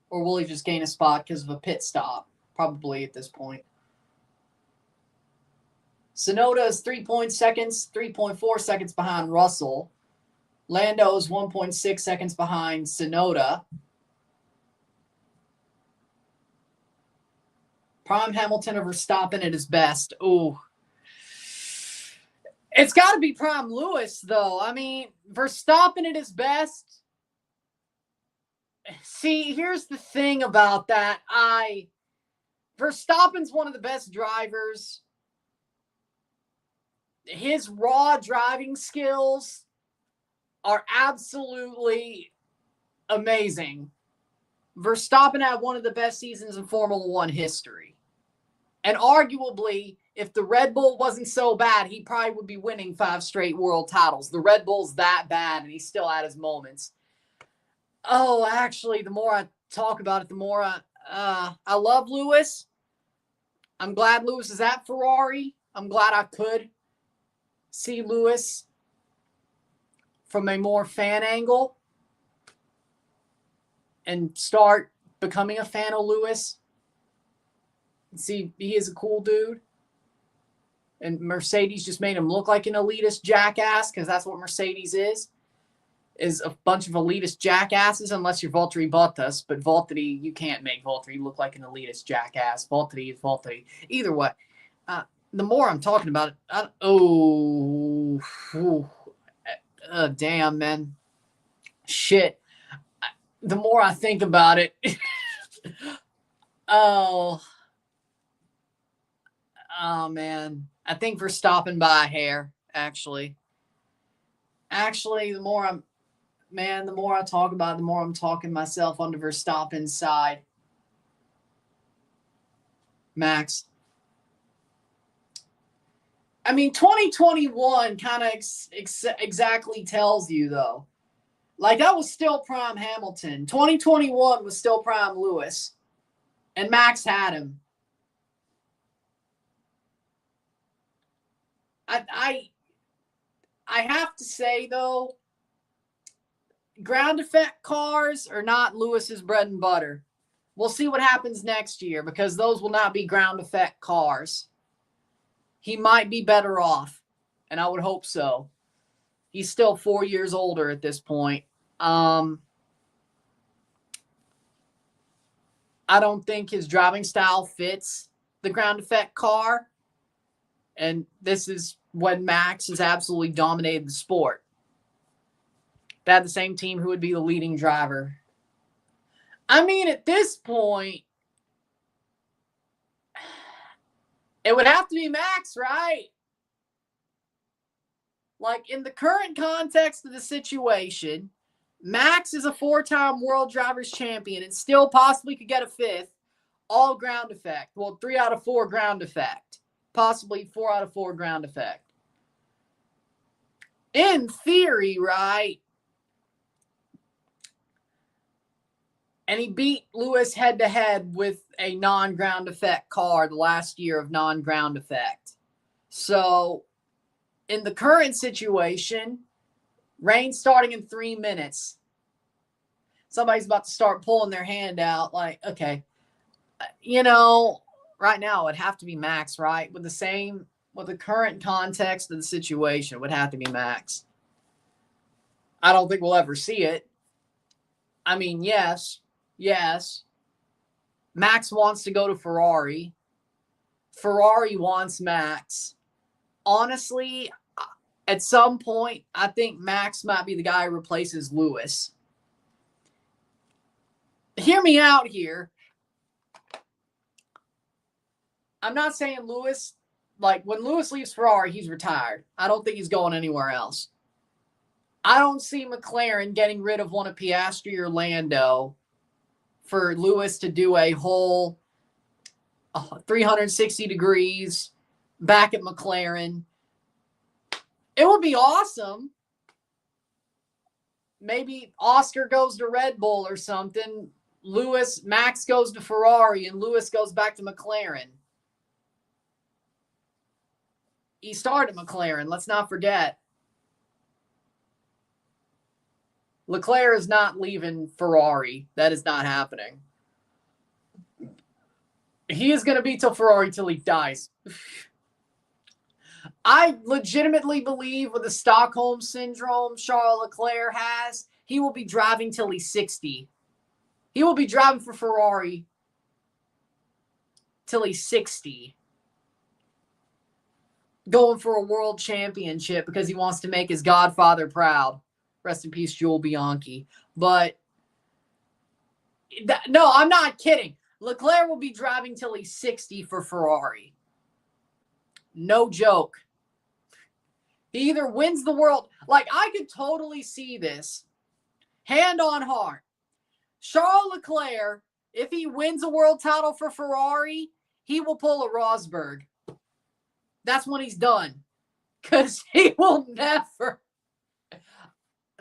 Or will he just gain a spot because of a pit stop? Probably at this point. Tsunoda is 3.4 seconds behind Russell. Lando is 1.6 seconds behind Tsunoda. Prime Hamilton over Verstappen at his best. Ooh. It's got to be prime Lewis, though. I mean, Verstappen at his best. See, here's the thing about that. Verstappen's one of the best drivers. His raw driving skills are absolutely amazing. Verstappen had one of the best seasons in Formula One history. And arguably, if the Red Bull wasn't so bad, he probably would be winning 5 straight world titles. The Red Bull's that bad, and he still had his moments. Oh, actually, the more I talk about it, the more I love Lewis. I'm glad Lewis is at Ferrari. I'm glad I could see Lewis from a more fan angle and start becoming a fan of Lewis. See, he is a cool dude. And Mercedes just made him look like an elitist jackass, because that's what Mercedes is a bunch of elitist jackasses, unless you're Valtteri Bottas. But Valtteri, you can't make Valtteri look like an elitist jackass. Valtteri is Valtteri. Either way, the more I'm talking about it, damn, man. Shit. The more I think about it, oh, man. I think Verstappen by a hair, actually. Actually, the more I talk about it, the more I'm talking myself onto Verstappen's side. Max. I mean, 2021 kind of exactly tells you, though. Like, that was still prime Hamilton. 2021 was still prime Lewis. And Max had him. I have to say, though, ground effect cars are not Lewis's bread and butter. We'll see what happens next year, because those will not be ground effect cars. He might be better off, and I would hope so. He's still 4 years older at this point. I don't think his driving style fits the ground effect car. And this is when Max has absolutely dominated the sport. They had the same team, who would be the leading driver. I mean, at this point, it would have to be Max, right? Like, in the current context of the situation, Max is a 4-time World Drivers' Champion and still possibly could get a 5th, all ground effect. Well, 3 out of 4 ground effect. Possibly 4 out of 4 ground effect. In theory, right? And he beat Lewis head-to-head with a non-ground effect car the last year of non-ground effect. So, in the current situation, rain starting in 3 minutes. Somebody's about to start pulling their hand out like, okay, right now it would have to be Max, right? With the current context of the situation, it would have to be Max. I don't think we'll ever see it. I mean, yes. Max wants to go to Ferrari. Ferrari wants Max. Honestly, at some point, I think Max might be the guy who replaces Lewis. Hear me out here. I'm not saying Lewis, like, when Lewis leaves Ferrari, he's retired. I don't think he's going anywhere else. I don't see McLaren getting rid of one of Piastri or Lando for Lewis to do a whole 360 degrees back at McLaren. It would be awesome. Maybe Oscar goes to Red Bull or something. Max goes to Ferrari, and Lewis goes back to McLaren. He started McLaren, let's not forget. Leclerc is not leaving Ferrari. That is not happening. He is going to be till Ferrari till he dies. I legitimately believe with the Stockholm Syndrome Charles Leclerc has, he will be driving till he's 60. He will be driving for Ferrari till he's 60. going for a world championship because he wants to make his godfather proud. Rest in peace, Jules Bianchi. But no, I'm not kidding. Leclerc will be driving till he's 60 for Ferrari. No joke. He either wins the world. Like, I could totally see this. Hand on heart. Charles Leclerc, if he wins a world title for Ferrari, he will pull a Rosberg. That's when he's done. Because he will never.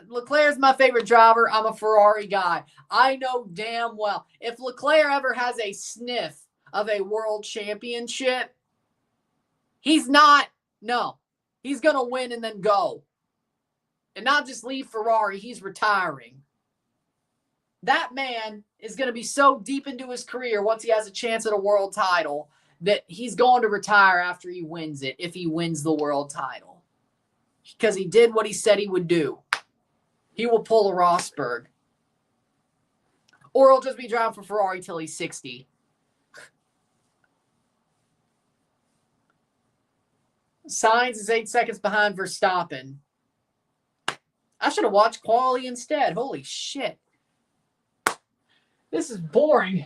Leclerc's my favorite driver. I'm a Ferrari guy. I know damn well. If Leclerc ever has a sniff of a world championship, he's not. No. He's going to win and then go. And not just leave Ferrari. He's retiring. That man is going to be so deep into his career once he has a chance at a world title that he's going to retire after he wins it, if he wins the world title. Because he did what he said he would do. He will pull a Rosberg. Or he'll just be driving for Ferrari till he's 60. Sainz is 8 seconds behind Verstappen. I should have watched quali instead. Holy shit. This is boring.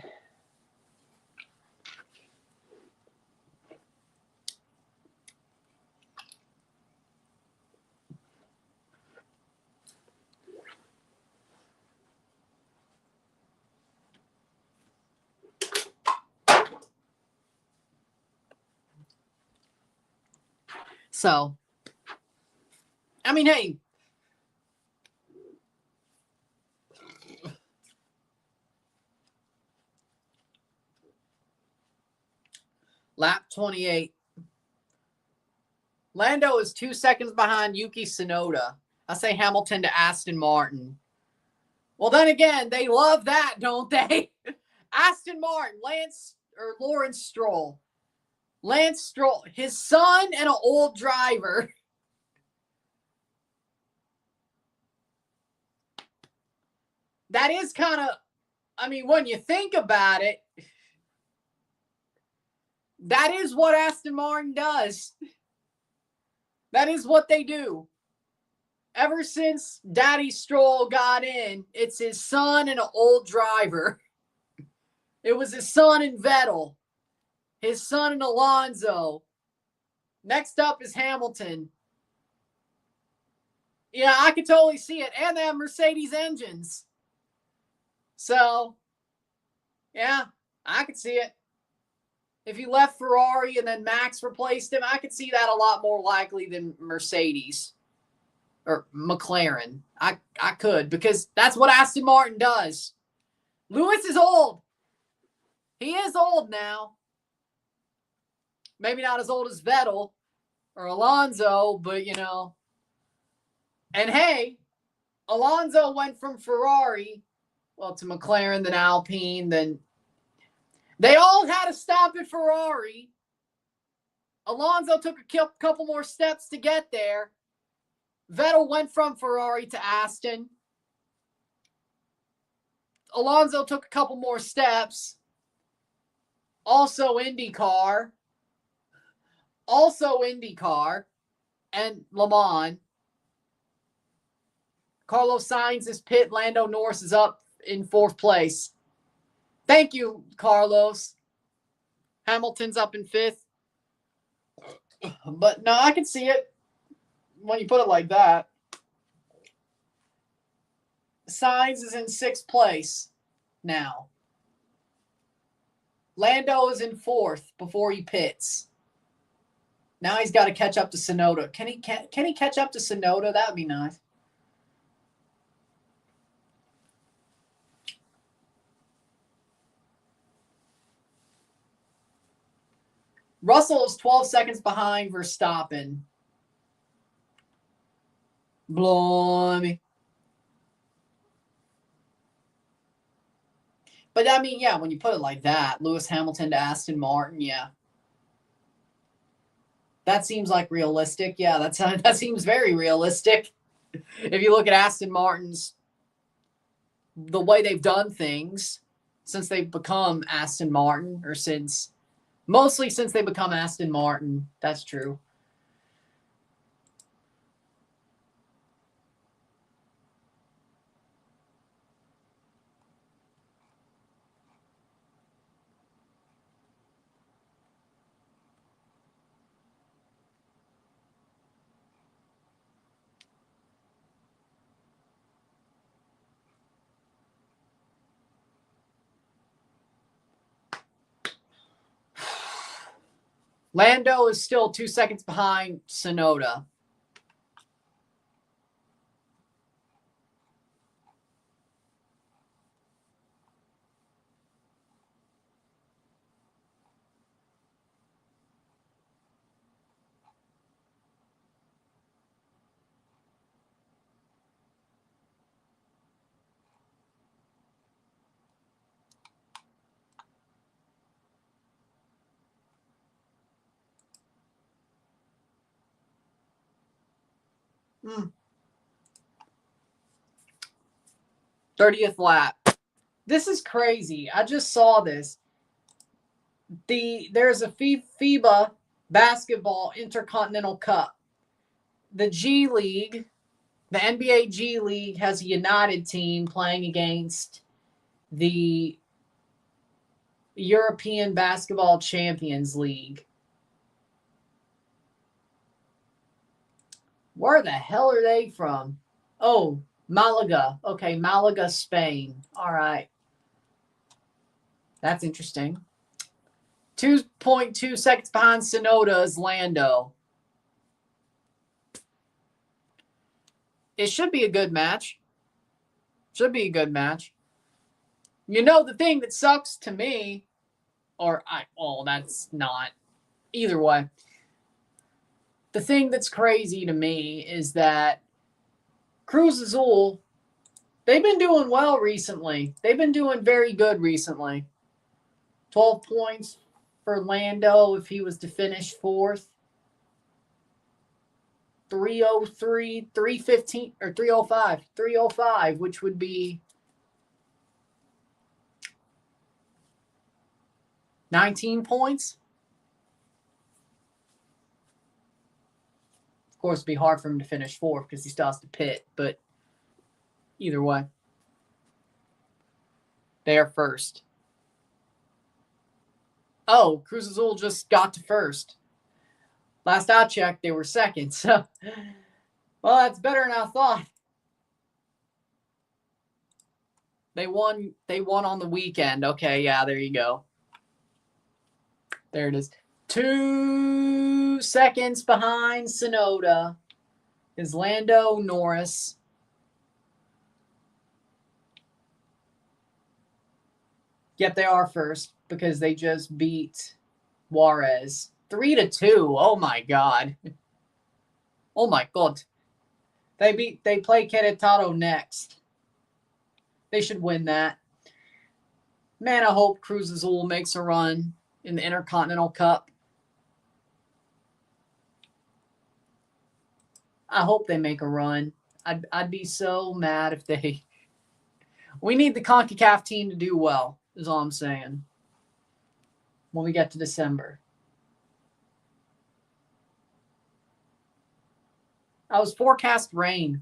So, I mean, hey. Lap 28. Lando is 2 seconds behind Yuki Tsunoda. I say Hamilton to Aston Martin. Well, then again, they love that, don't they? Aston Martin, Lawrence Stroll. Lance Stroll, his son and an old driver. That is kind of, I mean, when you think about it, that is what Aston Martin does. That is what they do. Ever since Daddy Stroll got in, it's his son and an old driver. It was his son and Vettel. His son and Alonso. Next up is Hamilton. Yeah, I could totally see it. And they have Mercedes engines. So, yeah, I could see it. If he left Ferrari and then Max replaced him, I could see that a lot more likely than Mercedes or McLaren. I could, because that's what Aston Martin does. Lewis is old. He is old now. Maybe not as old as Vettel or Alonso, but, you know. And, hey, Alonso went from Ferrari, well, to McLaren, then Alpine, then they all had to stop at Ferrari. Alonso took a couple more steps to get there. Vettel went from Ferrari to Aston. Alonso took a couple more steps. Also IndyCar. And Le Mans. Carlos Sainz is pit. Lando Norris is up in 4th place. Thank you, Carlos. Hamilton's up in 5th. But no, I can see it when you put it like that. Sainz is in 6th place now. Lando is in 4th before he pits. Now he's got to catch up to Tsunoda. Can he catch up to Tsunoda? That would be nice. Russell is 12 seconds behind Verstappen. Blimey. But, I mean, yeah, when you put it like that, Lewis Hamilton to Aston Martin, yeah. That seems like realistic. Yeah, that seems very realistic. If you look at Aston Martin's, the way they've done things since they've become Aston Martin, or mostly since they become Aston Martin. That's true. Lando is still 2 seconds behind Tsunoda. Hmm. 30th lap. This is crazy. I just saw this. There's a FIBA basketball Intercontinental Cup. The G League, the NBA G League, has a United team playing against the European Basketball Champions League. Where the hell are they from? Oh, Malaga. Okay, Malaga, Spain. All right. That's interesting. 2.2 seconds behind Tsunoda is Lando. It should be a good match. Should be a good match. You know, the thing that sucks to me, that's not. Either way. The thing that's crazy to me is that Cruz Azul, they've been doing well recently. They've been doing very good recently. 12 points for Lando if he was to finish fourth. 303, 315, or 305. 305, which would be 19 points. Of course, it'd be hard for him to finish fourth because he still has to pit, but either way, they are first. Oh, Cruz Azul just got to first. Last I checked, they were second. So, well, that's better than I thought. They won on the weekend. Okay, yeah, there you go. There it is. 2 seconds behind Tsunoda is Lando Norris. Yep, they are first because they just beat Juarez 3-2. Oh my God. Oh my God. They play Querétaro next. They should win that. Man, I hope Cruz Azul makes a run in the Intercontinental Cup. I hope they make a run. I'd be so mad if they. We need the CONCACAF team to do well, is all I'm saying. When we get to December. I was forecast rain.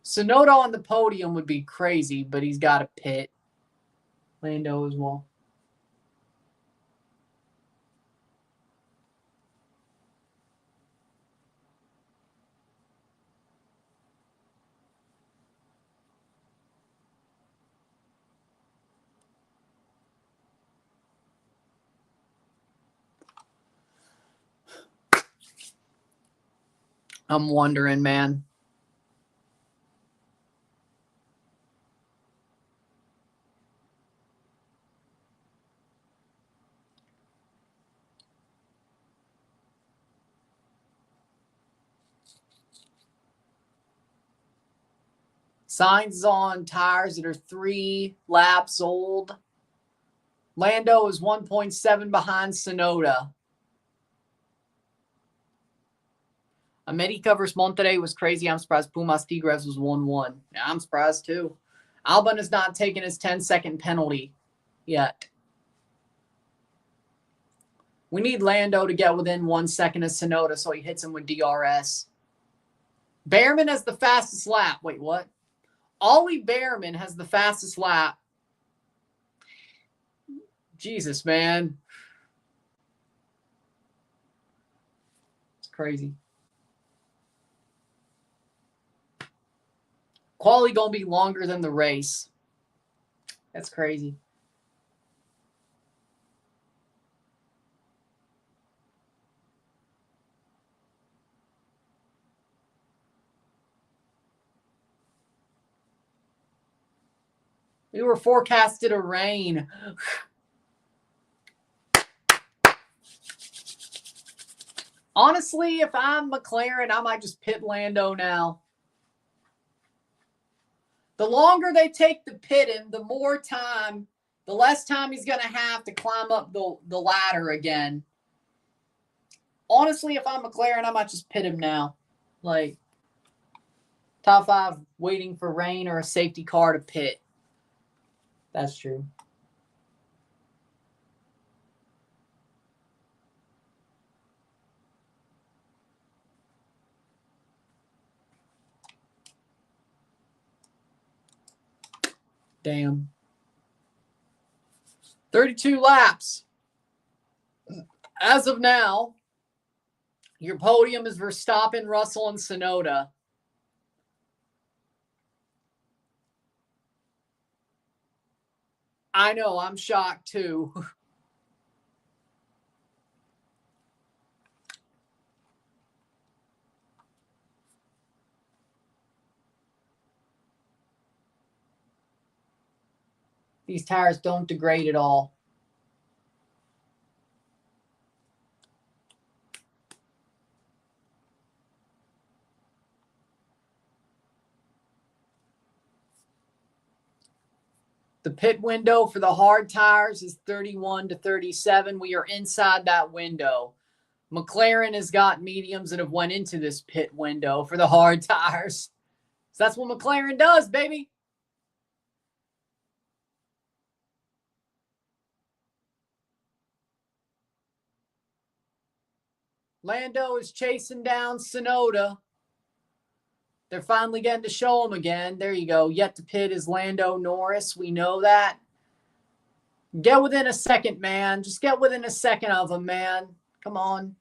Tsunoda on the podium would be crazy, but he's got a pit. Lando as well. I'm wondering, man. Signs on tires that are 3 laps old. Lando is 1.7 behind Tsunoda. America versus Monterrey was crazy. I'm surprised Pumas Tigres was 1-1. Yeah, I'm surprised too. Albon has not taken his 10-second penalty yet. We need Lando to get within 1 second of Tsunoda so he hits him with DRS. Behrman has the fastest lap. Wait, what? Ollie Behrman has the fastest lap. Jesus, man. It's crazy. Quali gonna be longer than the race. That's crazy. We were forecasted a rain. Honestly, if I'm McLaren, I might just pit Lando now. The longer they take to pit him, the more time, the less time he's going to have to climb up the ladder again. Honestly, if I'm McLaren, I might just pit him now. Like, top 5 waiting for rain or a safety car to pit. That's true. Damn. 32 laps. As of now, your podium is Verstappen, Russell, and Tsunoda. I know, I'm shocked too. These tires don't degrade at all. The pit window for the hard tires is 31 to 37. We are inside that window. McLaren has got mediums that have went into this pit window for the hard tires. So that's what McLaren does, baby. Lando is chasing down Tsunoda. They're finally getting to show him again. There you go. Yet to pit is Lando Norris. We know that. Get within a second, man. Just get within a second of him, man. Come on.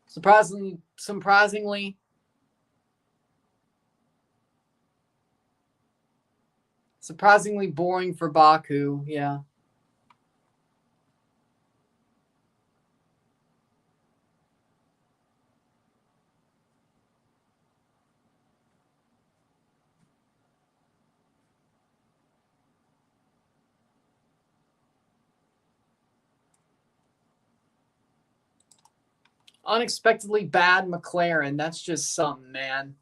Surprisingly, boring for Baku. Yeah. Unexpectedly bad McLaren. That's just something, man.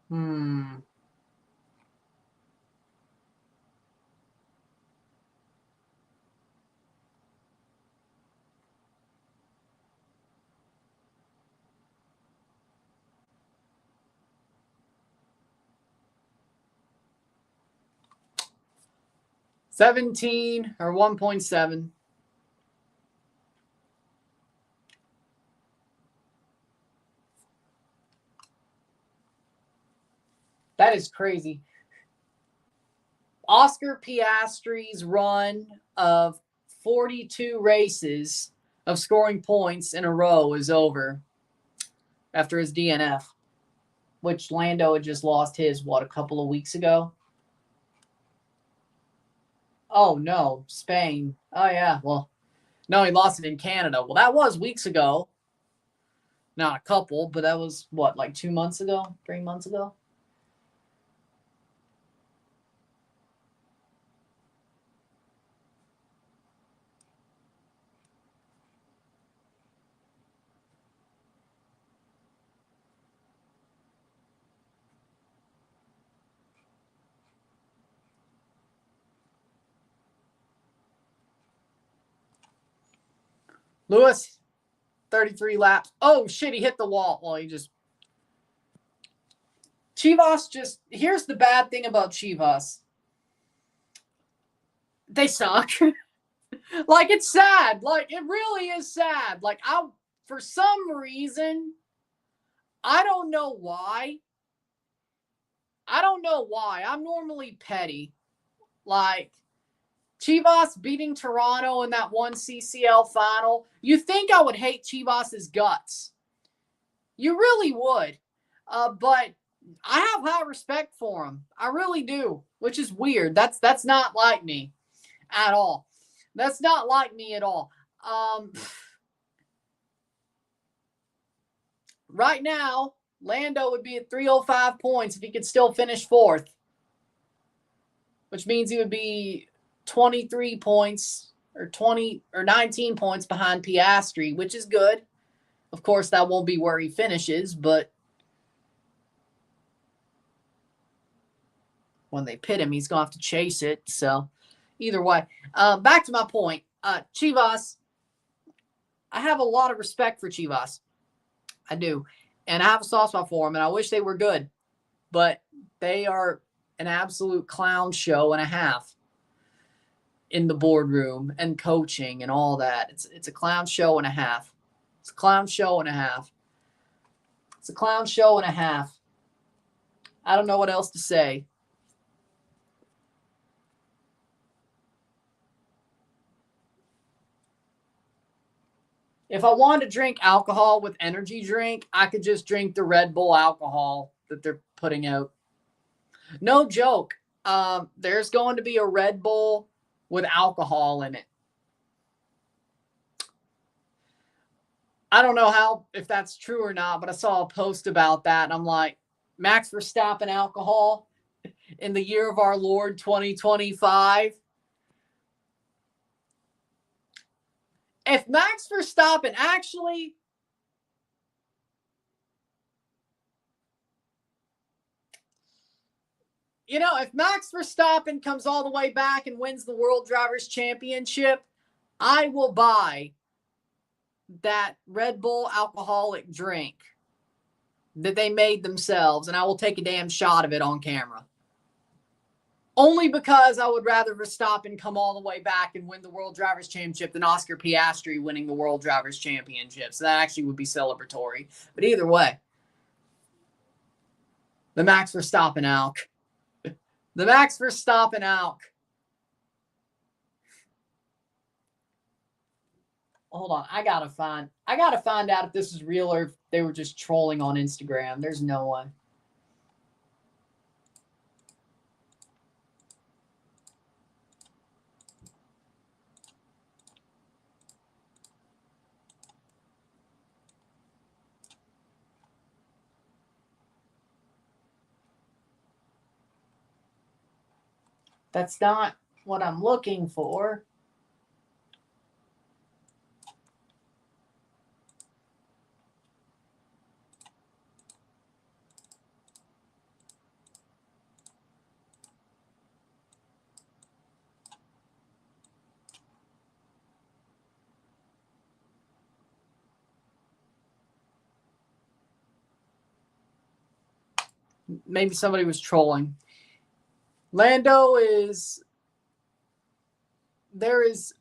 Hmm. $17 or 1.7. That is crazy. Oscar Piastri's run of 42 races of scoring points in a row is over after his DNF, which Lando had just lost his, a couple of weeks ago? Oh, no, Spain. Oh, yeah, well, no, he lost it in Canada. Well, that was weeks ago. Not a couple, but that was, like 2 months ago, 3 months ago? Lewis, 33 laps. Oh, shit, he hit the wall. Well, he just... Chivas just... Here's the bad thing about Chivas. They suck. Like, it's sad. Like, it really is sad. Like, for some reason, I don't know why. I don't know why. I'm normally petty. Like, Chivas beating Toronto in that one CCL final. You think I would hate Chivas's guts. You really would. But I have high respect for him. I really do, which is weird. That's not like me at all. That's not like me at all. Right now, Lando would be at 305 points if he could still finish fourth, which means he would be 23 points or 20 or 19 points behind Piastri, which is good. Of course, that won't be where he finishes, but when they pit him, he's going to have to chase it. So either way, back to my point. Chivas, I have a lot of respect for Chivas. I do. And I have a soft spot for them, and I wish they were good. But they are an absolute clown show and a half in the boardroom and coaching and all that. It's a clown show and a half. It's a clown show and a half. It's a clown show and a half. I don't know what else to say. If I wanted to drink alcohol with energy drink, I could just drink the Red Bull alcohol that they're putting out. No joke. There's going to be a Red Bull with alcohol in it. I don't know if that's true or not, but I saw a post about that, and I'm like, Max Verstappen alcohol in the year of our Lord 2025. If Max Verstappen actually if Max Verstappen comes all the way back and wins the World Drivers' Championship, I will buy that Red Bull alcoholic drink that they made themselves, and I will take a damn shot of it on camera. Only because I would rather Verstappen come all the way back and win the World Drivers' Championship than Oscar Piastri winning the World Drivers' Championship. So that actually would be celebratory. But either way, the Max Verstappen alc. The Max Verstappen alc. Hold on, I gotta find out if this is real or if they were just trolling on Instagram. There's no way. That's not what I'm looking for. Maybe somebody was trolling. Lando is.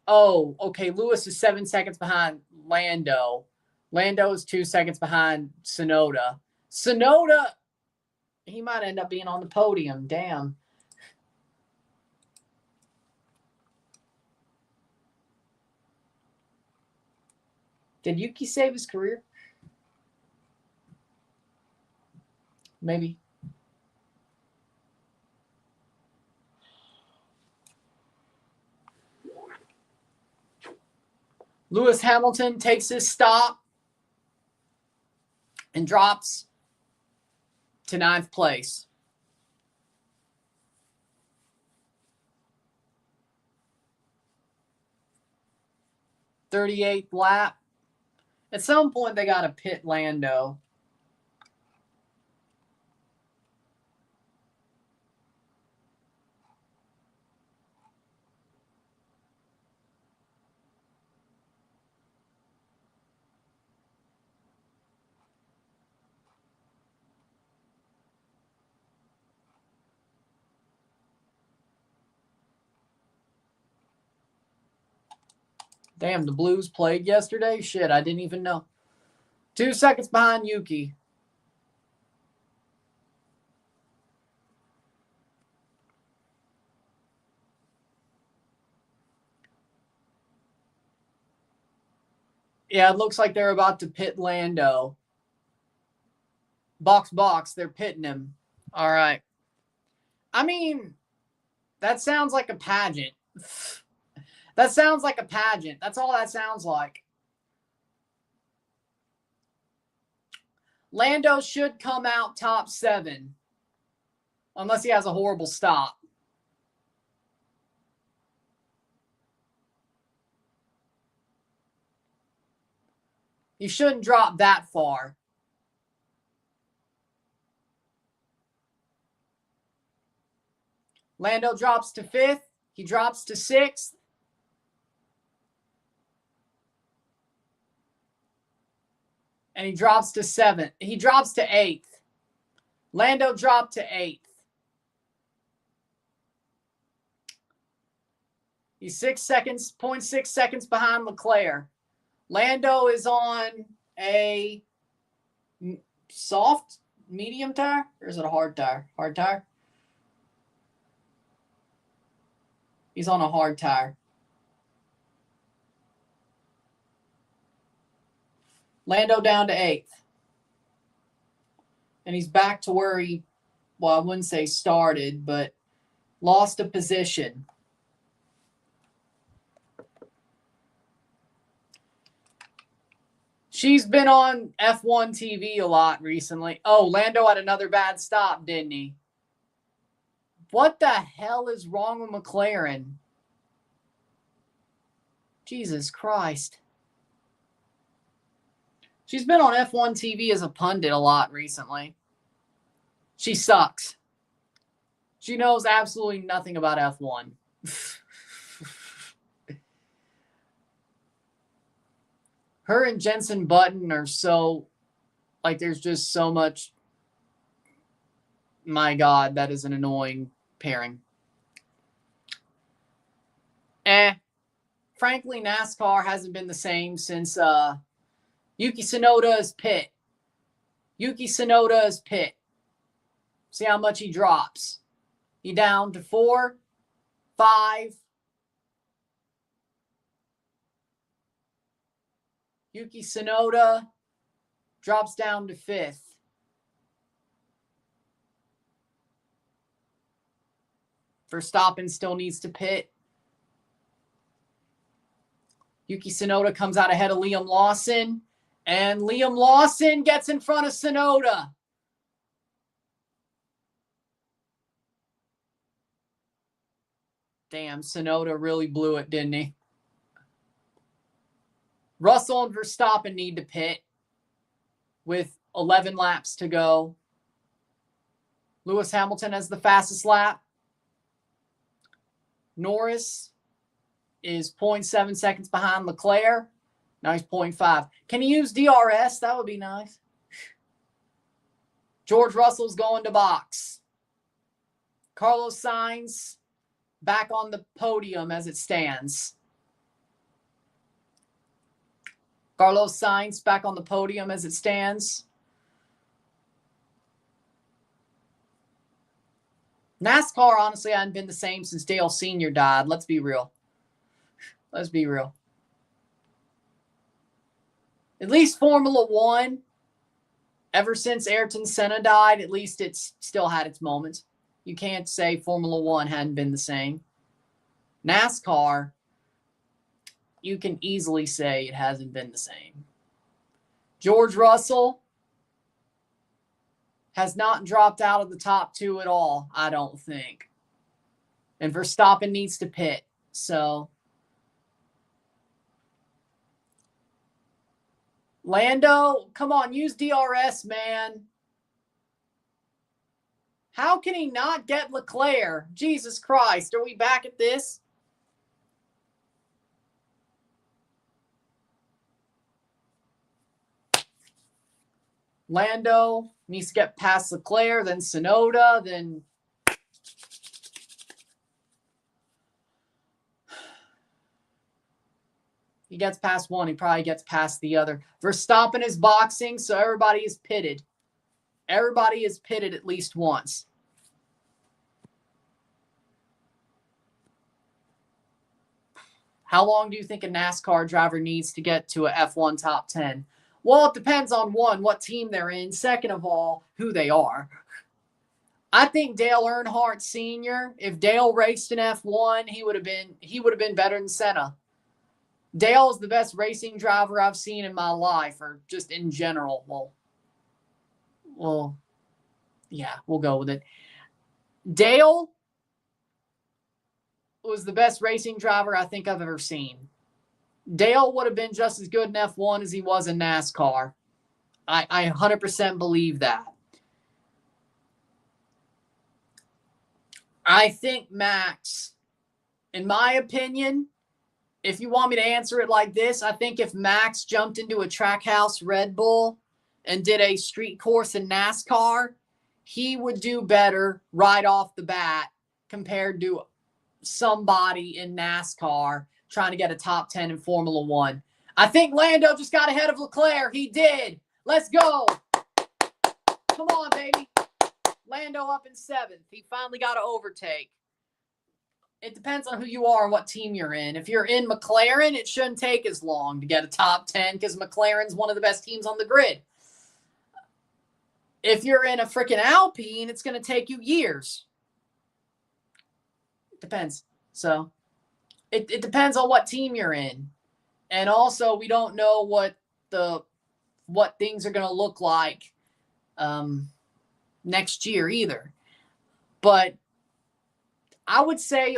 Okay. Lewis is 7 seconds behind Lando. Lando is 2 seconds behind Tsunoda. Tsunoda, he might end up being on the podium. Damn. Did Yuki save his career? Maybe. Lewis Hamilton takes his stop and drops to 9th place. 38th lap. At some point, they got to pit Lando. Damn, the Blues played yesterday? Shit, I didn't even know. 2 seconds behind Yuki. Yeah, it looks like they're about to pit Lando. Box, they're pitting him. All right. I mean, that sounds like a pageant. That sounds like a pageant. That's all that sounds like. Lando should come out top 7. Unless he has a horrible stop. He shouldn't drop that far. Lando drops to 5th. He drops to 6th. And he drops to 7th. He drops to 8th. Lando dropped to 8th. He's 6 seconds, 0.6 seconds behind Leclerc. Lando is on a soft, medium tire? Or is it a hard tire? Hard tire? He's on a hard tire. Lando down to 8th. And he's back to where he, well, I wouldn't say started, but lost a position. She's been on F1 TV a lot recently. Oh, Lando had another bad stop, didn't he? What the hell is wrong with McLaren? Jesus Christ. She's been on F1 TV as a pundit a lot recently. She sucks. She knows absolutely nothing about F1. Her and Jensen Button are so, like, there's just so much. My God, that is an annoying pairing. Frankly, NASCAR hasn't been the same since Yuki Tsunoda's pit. Yuki Tsunoda's pit. See how much he drops. He down to 4, 5. Yuki Tsunoda drops down to 5th. Verstappen still needs to pit. Yuki Tsunoda comes out ahead of Liam Lawson. And Liam Lawson gets in front of Tsunoda. Damn, Tsunoda really blew it, didn't he? Russell and Verstappen need to pit with 11 laps to go. Lewis Hamilton has the fastest lap. Norris is 0.7 seconds behind Leclerc. Now he's 0.5. Can he use DRS? That would be nice. George Russell's going to box. Carlos Sainz back on the podium as it stands. Carlos Sainz back on the podium as it stands. NASCAR, honestly, hadn't been the same since Dale Sr. died. Let's be real. Let's be real. At least Formula One, ever since Ayrton Senna died, at least it's still had its moments. You can't say Formula One hadn't been the same. NASCAR, you can easily say it hasn't been the same. George Russell has not dropped out of the top 2 at all, I don't think. And Verstappen needs to pit. So Lando, come on, use DRS, man. How can he not get Leclerc? Jesus Christ, are we back at this? Lando needs to get past Leclerc, then Tsunoda, then He gets past one, he probably gets past the other. Verstappen is boxing, so everybody is pitted. Everybody is pitted at least once. How long do you think a NASCAR driver needs to get to a F1 top 10? Well, it depends on one, what team they're in. Second of all, who they are. I think Dale Earnhardt Sr., if Dale raced in F1, he would have been better than Senna. Dale is the best racing driver I've seen in my life, or just in general. Well, yeah, we'll go with it. Dale was the best racing driver I think I've ever seen. Dale would have been just as good in F1 as he was in NASCAR. I 100% believe that. I think Max, in my opinion, if you want me to answer it like this, I think if Max jumped into a Trackhouse Red Bull and did a street course in NASCAR, he would do better right off the bat compared to somebody in NASCAR trying to get a top 10 in Formula One. I think Lando just got ahead of Leclerc. He did. Let's go. Come on, baby. Lando up in 7th. He finally got to overtake. It depends on who you are and what team you're in. If you're in McLaren, it shouldn't take as long to get a top 10 because McLaren's one of the best teams on the grid. If you're in a freaking Alpine, it's going to take you years. It depends. So it depends on what team you're in. And also, we don't know what things are going to look like next year either. But I would say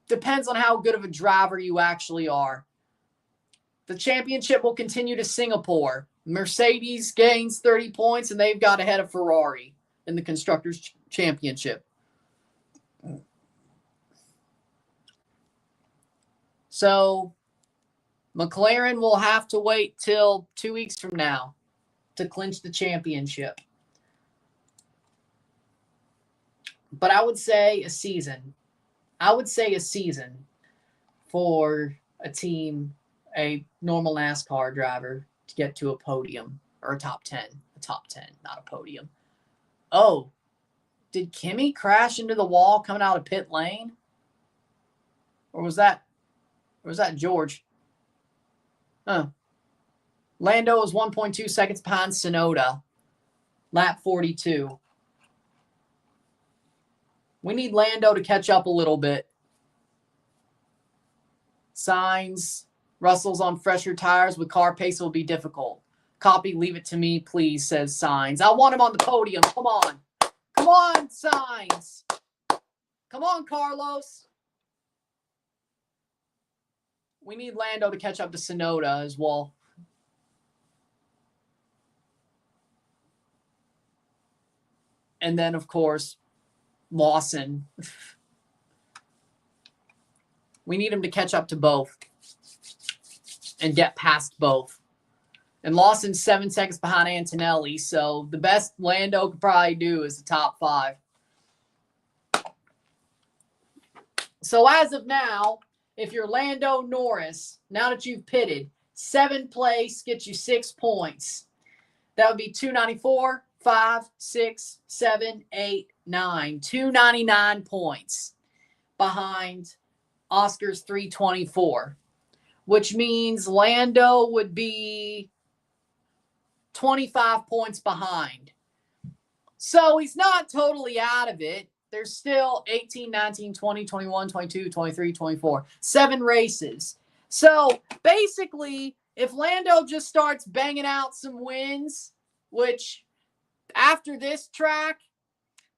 depends on how good of a driver you actually are. The championship will continue to Singapore. Mercedes gains 30 points, and they've got ahead of Ferrari in the Constructors' Championship. So McLaren will have to wait till 2 weeks from now to clinch the championship. But I would say a season. I would say a season for a team, a normal NASCAR driver, to get to a podium or a top 10. A top 10, not a podium. Oh, did Kimi crash into the wall coming out of pit lane? Or was that George? Huh. Lando was 1.2 seconds behind Tsunoda. Lap 42. We need Lando to catch up a little bit. Sainz, Russell's on fresher tires. With car pace, it will be difficult. Copy, leave it to me, please, says Sainz. I want him on the podium. Come on. Come on, Sainz. Come on, Carlos. We need Lando to catch up to Tsunoda as well. And then, of course, Lawson. We need him to catch up to both and get past both. And Lawson's 7 seconds behind Antonelli, so the best Lando could probably do is the top 5. So as of now, if you're Lando Norris, now that you've pitted, 7th place gets you 6 points. That would be 294, 5, 6, 7, 8, 9. 299 points behind Oscar's 324, which means Lando would be 25 points behind. So he's not totally out of it. There's still 18, 19, 20, 21, 22, 23, 24. 7 races. So basically, if Lando just starts banging out some wins, which after this track,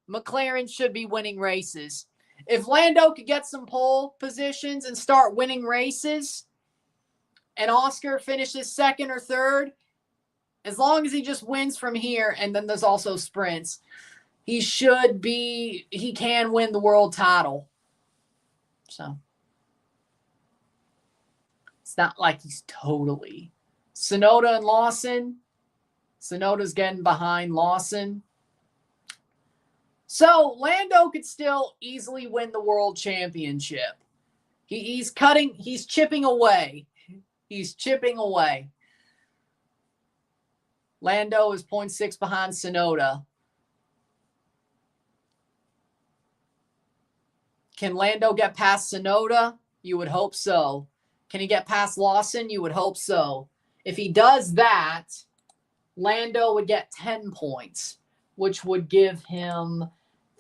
McLaren should be winning races. If Lando could get some pole positions and start winning races, and Oscar finishes 2nd or 3rd, as long as he just wins from here, and then there's also sprints, he can win the world title. So it's not like he's totally. Tsunoda and Lawson. Tsunoda's getting behind Lawson. So Lando could still easily win the world championship. He's cutting. He's chipping away. He's chipping away. Lando is 0.6 behind Tsunoda. Can Lando get past Tsunoda? You would hope so. Can he get past Lawson? You would hope so. If he does that, Lando would get 10 points, which would give him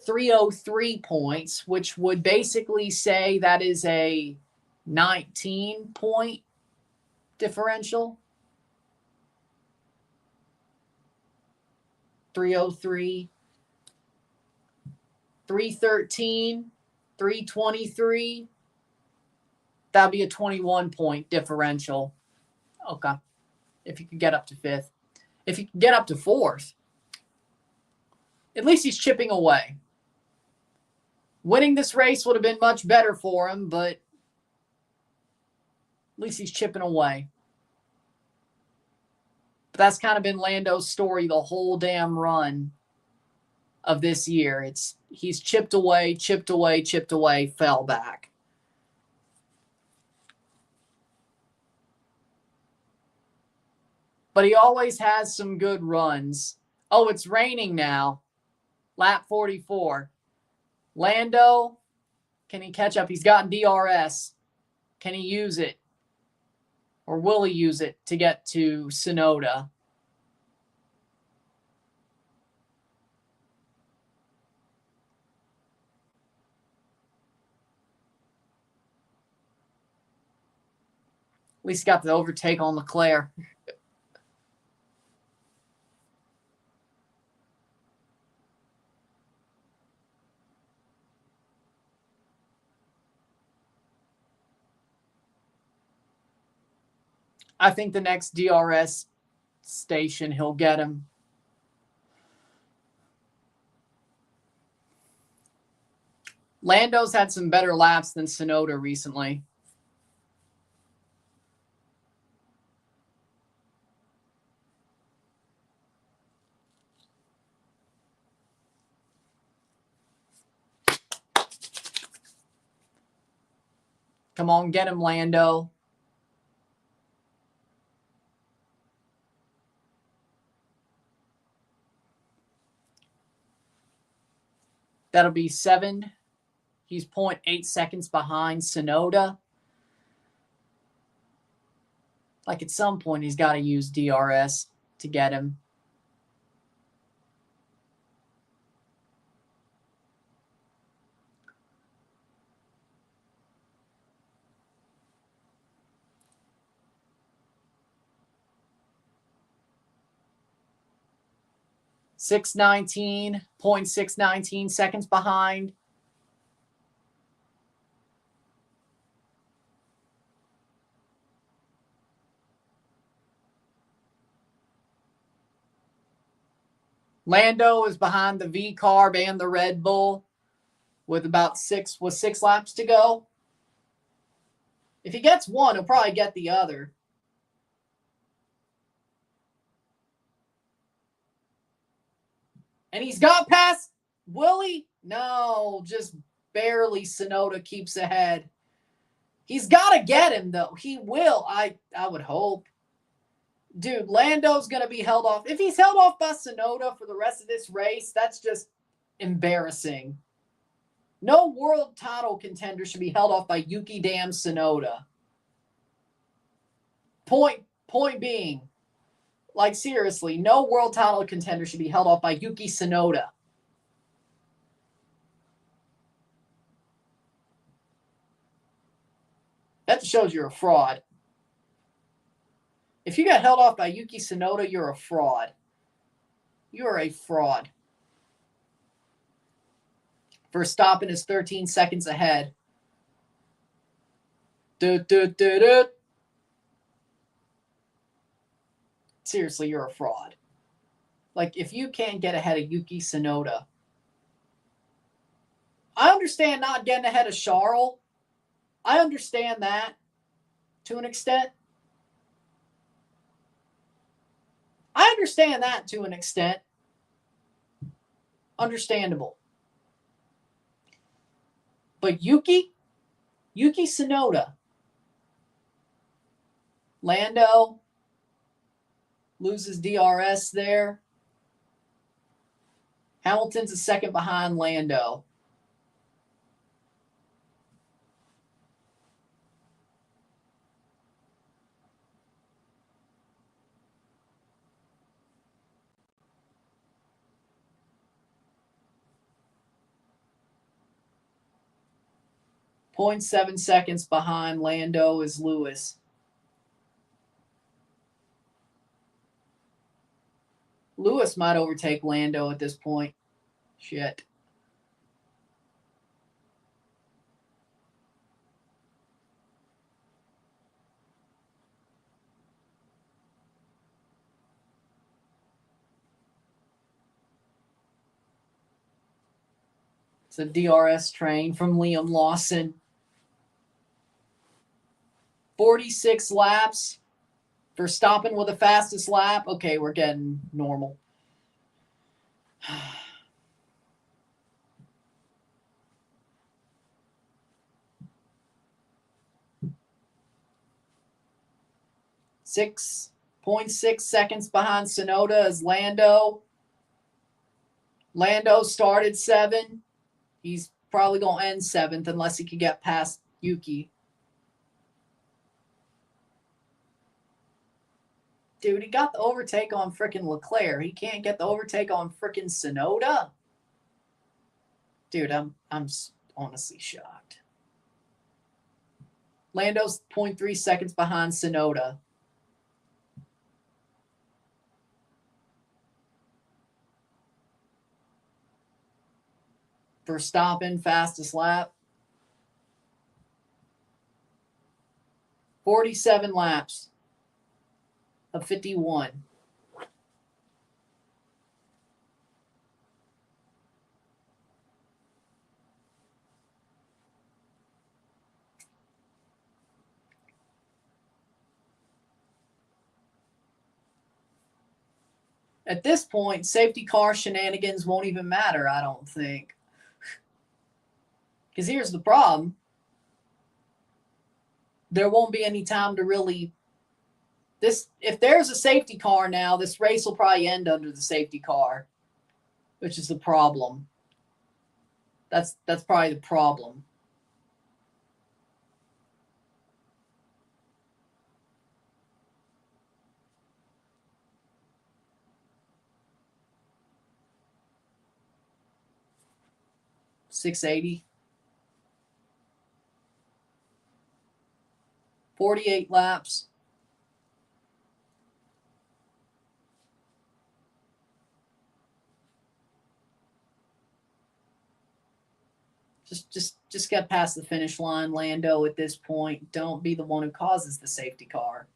303 points, which would basically say that is a 19-point differential. 303, 313, 323. That'd be a 21-point differential. Okay. If you could get up to fifth. If you can get up to fourth, at least he's chipping away. Winning this race would have been much better for him, but at least he's chipping away. But that's kind of been Lando's story the whole damn run of this year. He's chipped away, fell back. But he always has some good runs. Oh, it's raining now. Lap 44. Lando, can he catch up? He's gotten DRS. Can he use it? Or will he use it to get to Tsunoda? At least got the overtake on Leclerc. I think the next DRS station, he'll get him. Lando's had some better laps than Tsunoda recently. Come on, get him, Lando. That'll be 7. He's 0.8 seconds behind Tsunoda. Like at some point, he's got to use DRS to get him. .619 seconds behind. Lando is behind the V-Carb and the Red Bull with about 6 laps to go. If he gets one, he'll probably get the other. And he's got past Willie? No, just barely. Tsunoda keeps ahead. He's got to get him, though. He will, I would hope. Dude, Lando's going to be held off. If he's held off by Tsunoda for the rest of this race, that's just embarrassing. No world title contender should be held off by Yuki damn Tsunoda. Point being, like seriously, no world title contender should be held off by Yuki Tsunoda. That shows you're a fraud. If you got held off by Yuki Tsunoda, you're a fraud. You're a fraud. Verstappen is 13 seconds ahead. Seriously, you're a fraud. Like, if you can't get ahead of Yuki Tsunoda. I understand not getting ahead of Charles. I understand that to an extent. I understand that to an extent. Understandable. But Yuki, Yuki Tsunoda. Lando loses DRS there. Hamilton's a second behind Lando. .7 seconds behind Lando is Lewis. Lewis might overtake Lando at this point. Shit. It's a DRS train from Liam Lawson. 46 laps. Verstappen with the fastest lap. Okay, we're getting normal. .6 seconds behind Tsunoda is Lando. Lando started 7. He's probably going to end 7th unless he can get past Yuki. Dude, he got the overtake on frickin' Leclerc. He can't get the overtake on frickin' Tsunoda. Dude, I'm honestly shocked. Lando's 0.3 seconds behind Tsunoda. Verstappen, fastest lap. 47 laps of 51. At this point, safety car shenanigans won't even matter, I don't think. Because here's the problem. There won't be any time to really... If there's a safety car now, this race will probably end under the safety car, which is the problem. That's probably the problem. .680. 48 laps. Just get past the finish line, Lando, at this point. Don't be the one who causes the safety car.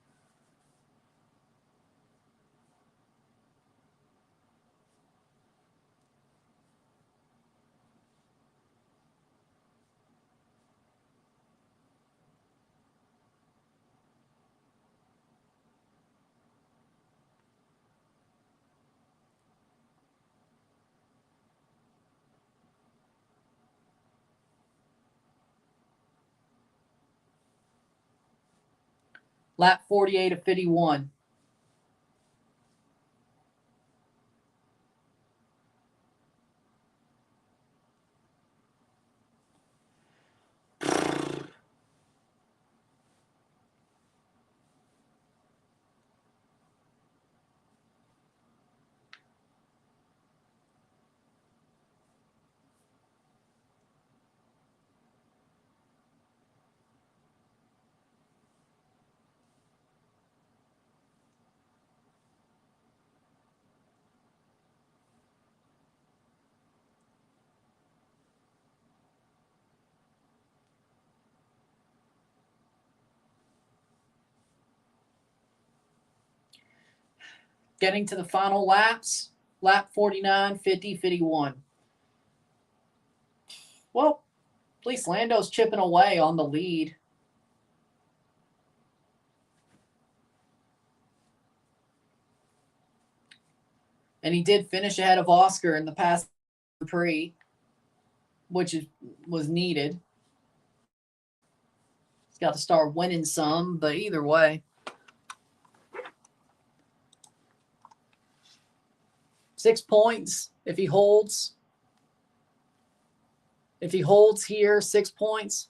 Lap 48 of 51. Getting to the final laps, lap 49, 50, 51. Well, at least Lando's chipping away on the lead. And he did finish ahead of Oscar in the past Grand Prix, which was needed. got to start winning some, but either way. 6 points if he holds. If he holds here, 6 points.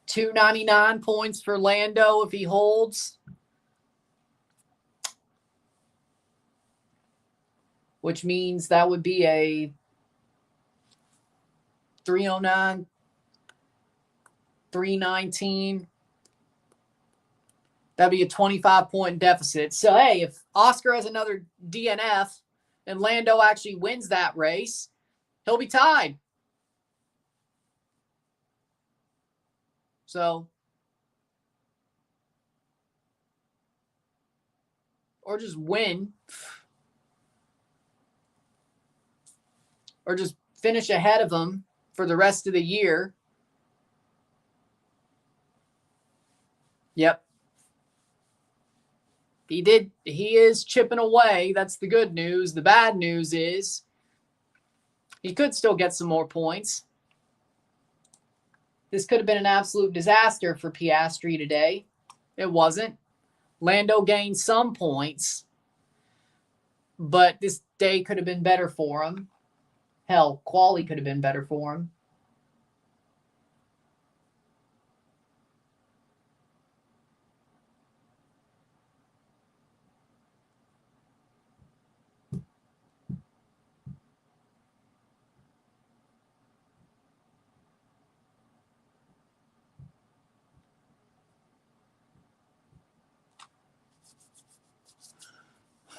$299 points for Lando if he holds. Which means that would be a 309, 319. That'd be a 25-point deficit. So, hey, if Oscar has another DNF and Lando actually wins that race, he'll be tied. So, or just win. Or just finish ahead of him for the rest of the year. Yep. He is chipping away. That's the good news. The bad news is he could still get some more points. This could have been an absolute disaster for Piastri today. It wasn't. Lando gained some points, but this day could have been better for him. Hell, quali could have been better for him.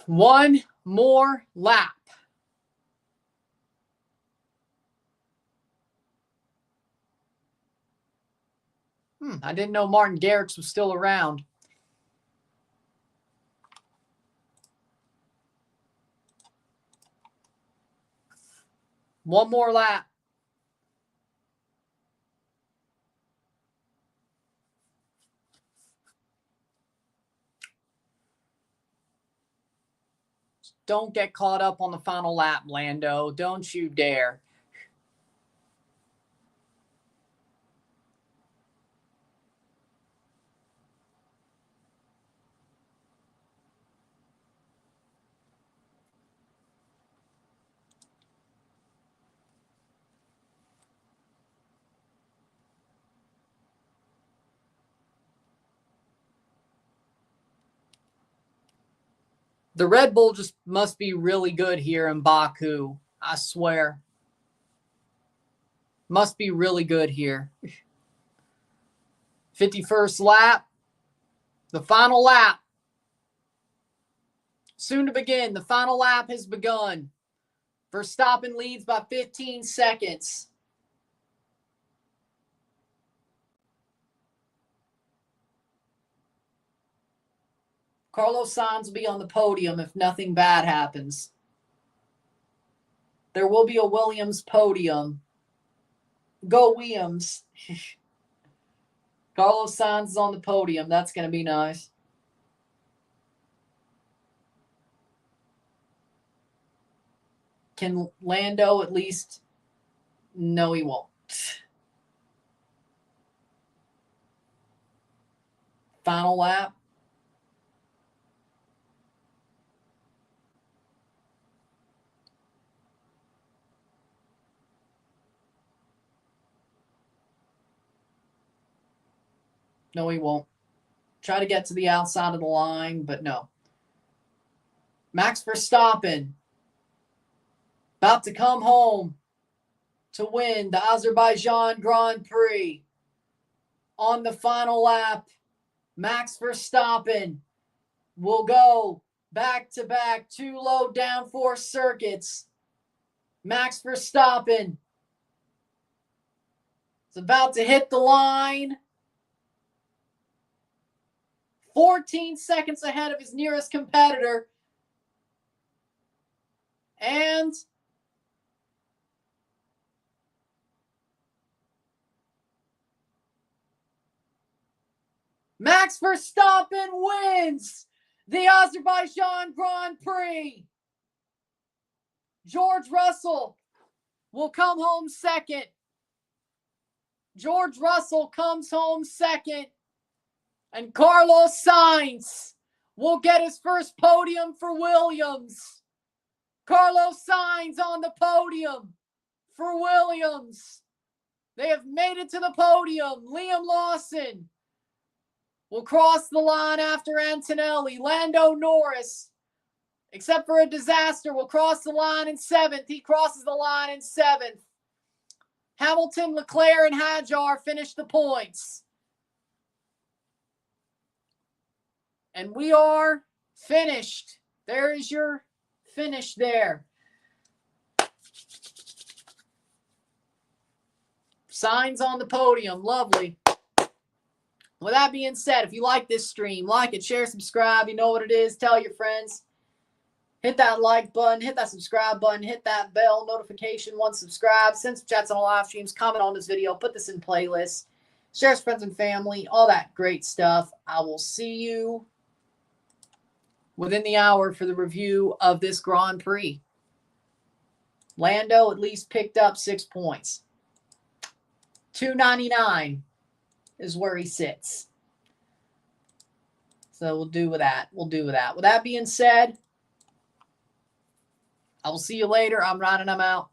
One more lap. I didn't know Martin Garrix was still around. One more lap. Don't get caught up on the final lap, Lando. Don't you dare. The Red Bull just must be really good here in Baku. I swear. Must be really good here. 51st lap. The final lap. Soon to begin. The final lap has begun. Verstappen leads by 15 seconds. Carlos Sainz will be on the podium if nothing bad happens. There will be a Williams podium. Go Williams. Carlos Sainz is on the podium. That's going to be nice. Can Lando at least? No, he won't. Final lap. No, he won't. Try to get to the outside of the line, but no. Max Verstappen about to come home to win the Azerbaijan Grand Prix. On the final lap, Max Verstappen will go back-to-back 2 low downforce circuits. Max Verstappen is about to hit the line. 14 seconds ahead of his nearest competitor. And Max Verstappen wins the Azerbaijan Grand Prix. George Russell will come home second. George Russell comes home second. And Carlos Sainz will get his first podium for Williams. Carlos Sainz on the podium for Williams. They have made it to the podium. Liam Lawson will cross the line after Antonelli. Lando Norris, except for a disaster, will cross the line in 7th. He crosses the line in 7th. Hamilton, Leclerc, and Hadjar finish the points. And we are finished. There is your finish there. Signs on the podium. Lovely. With that being said, if you like this stream, like it, share, subscribe. You know what it is. Tell your friends. Hit that like button. Hit that subscribe button. Hit that bell notification once subscribed. Send some chats on the live streams. Comment on this video. Put this in playlists. Share with friends and family. All that great stuff. I will see you within the hour for the review of this Grand Prix. Lando at least picked up 6 points. 299 is where he sits. So we'll do with that. We'll do with that. With that being said, I will see you later. I'm Ryan and I'm out.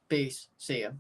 Peace. See you.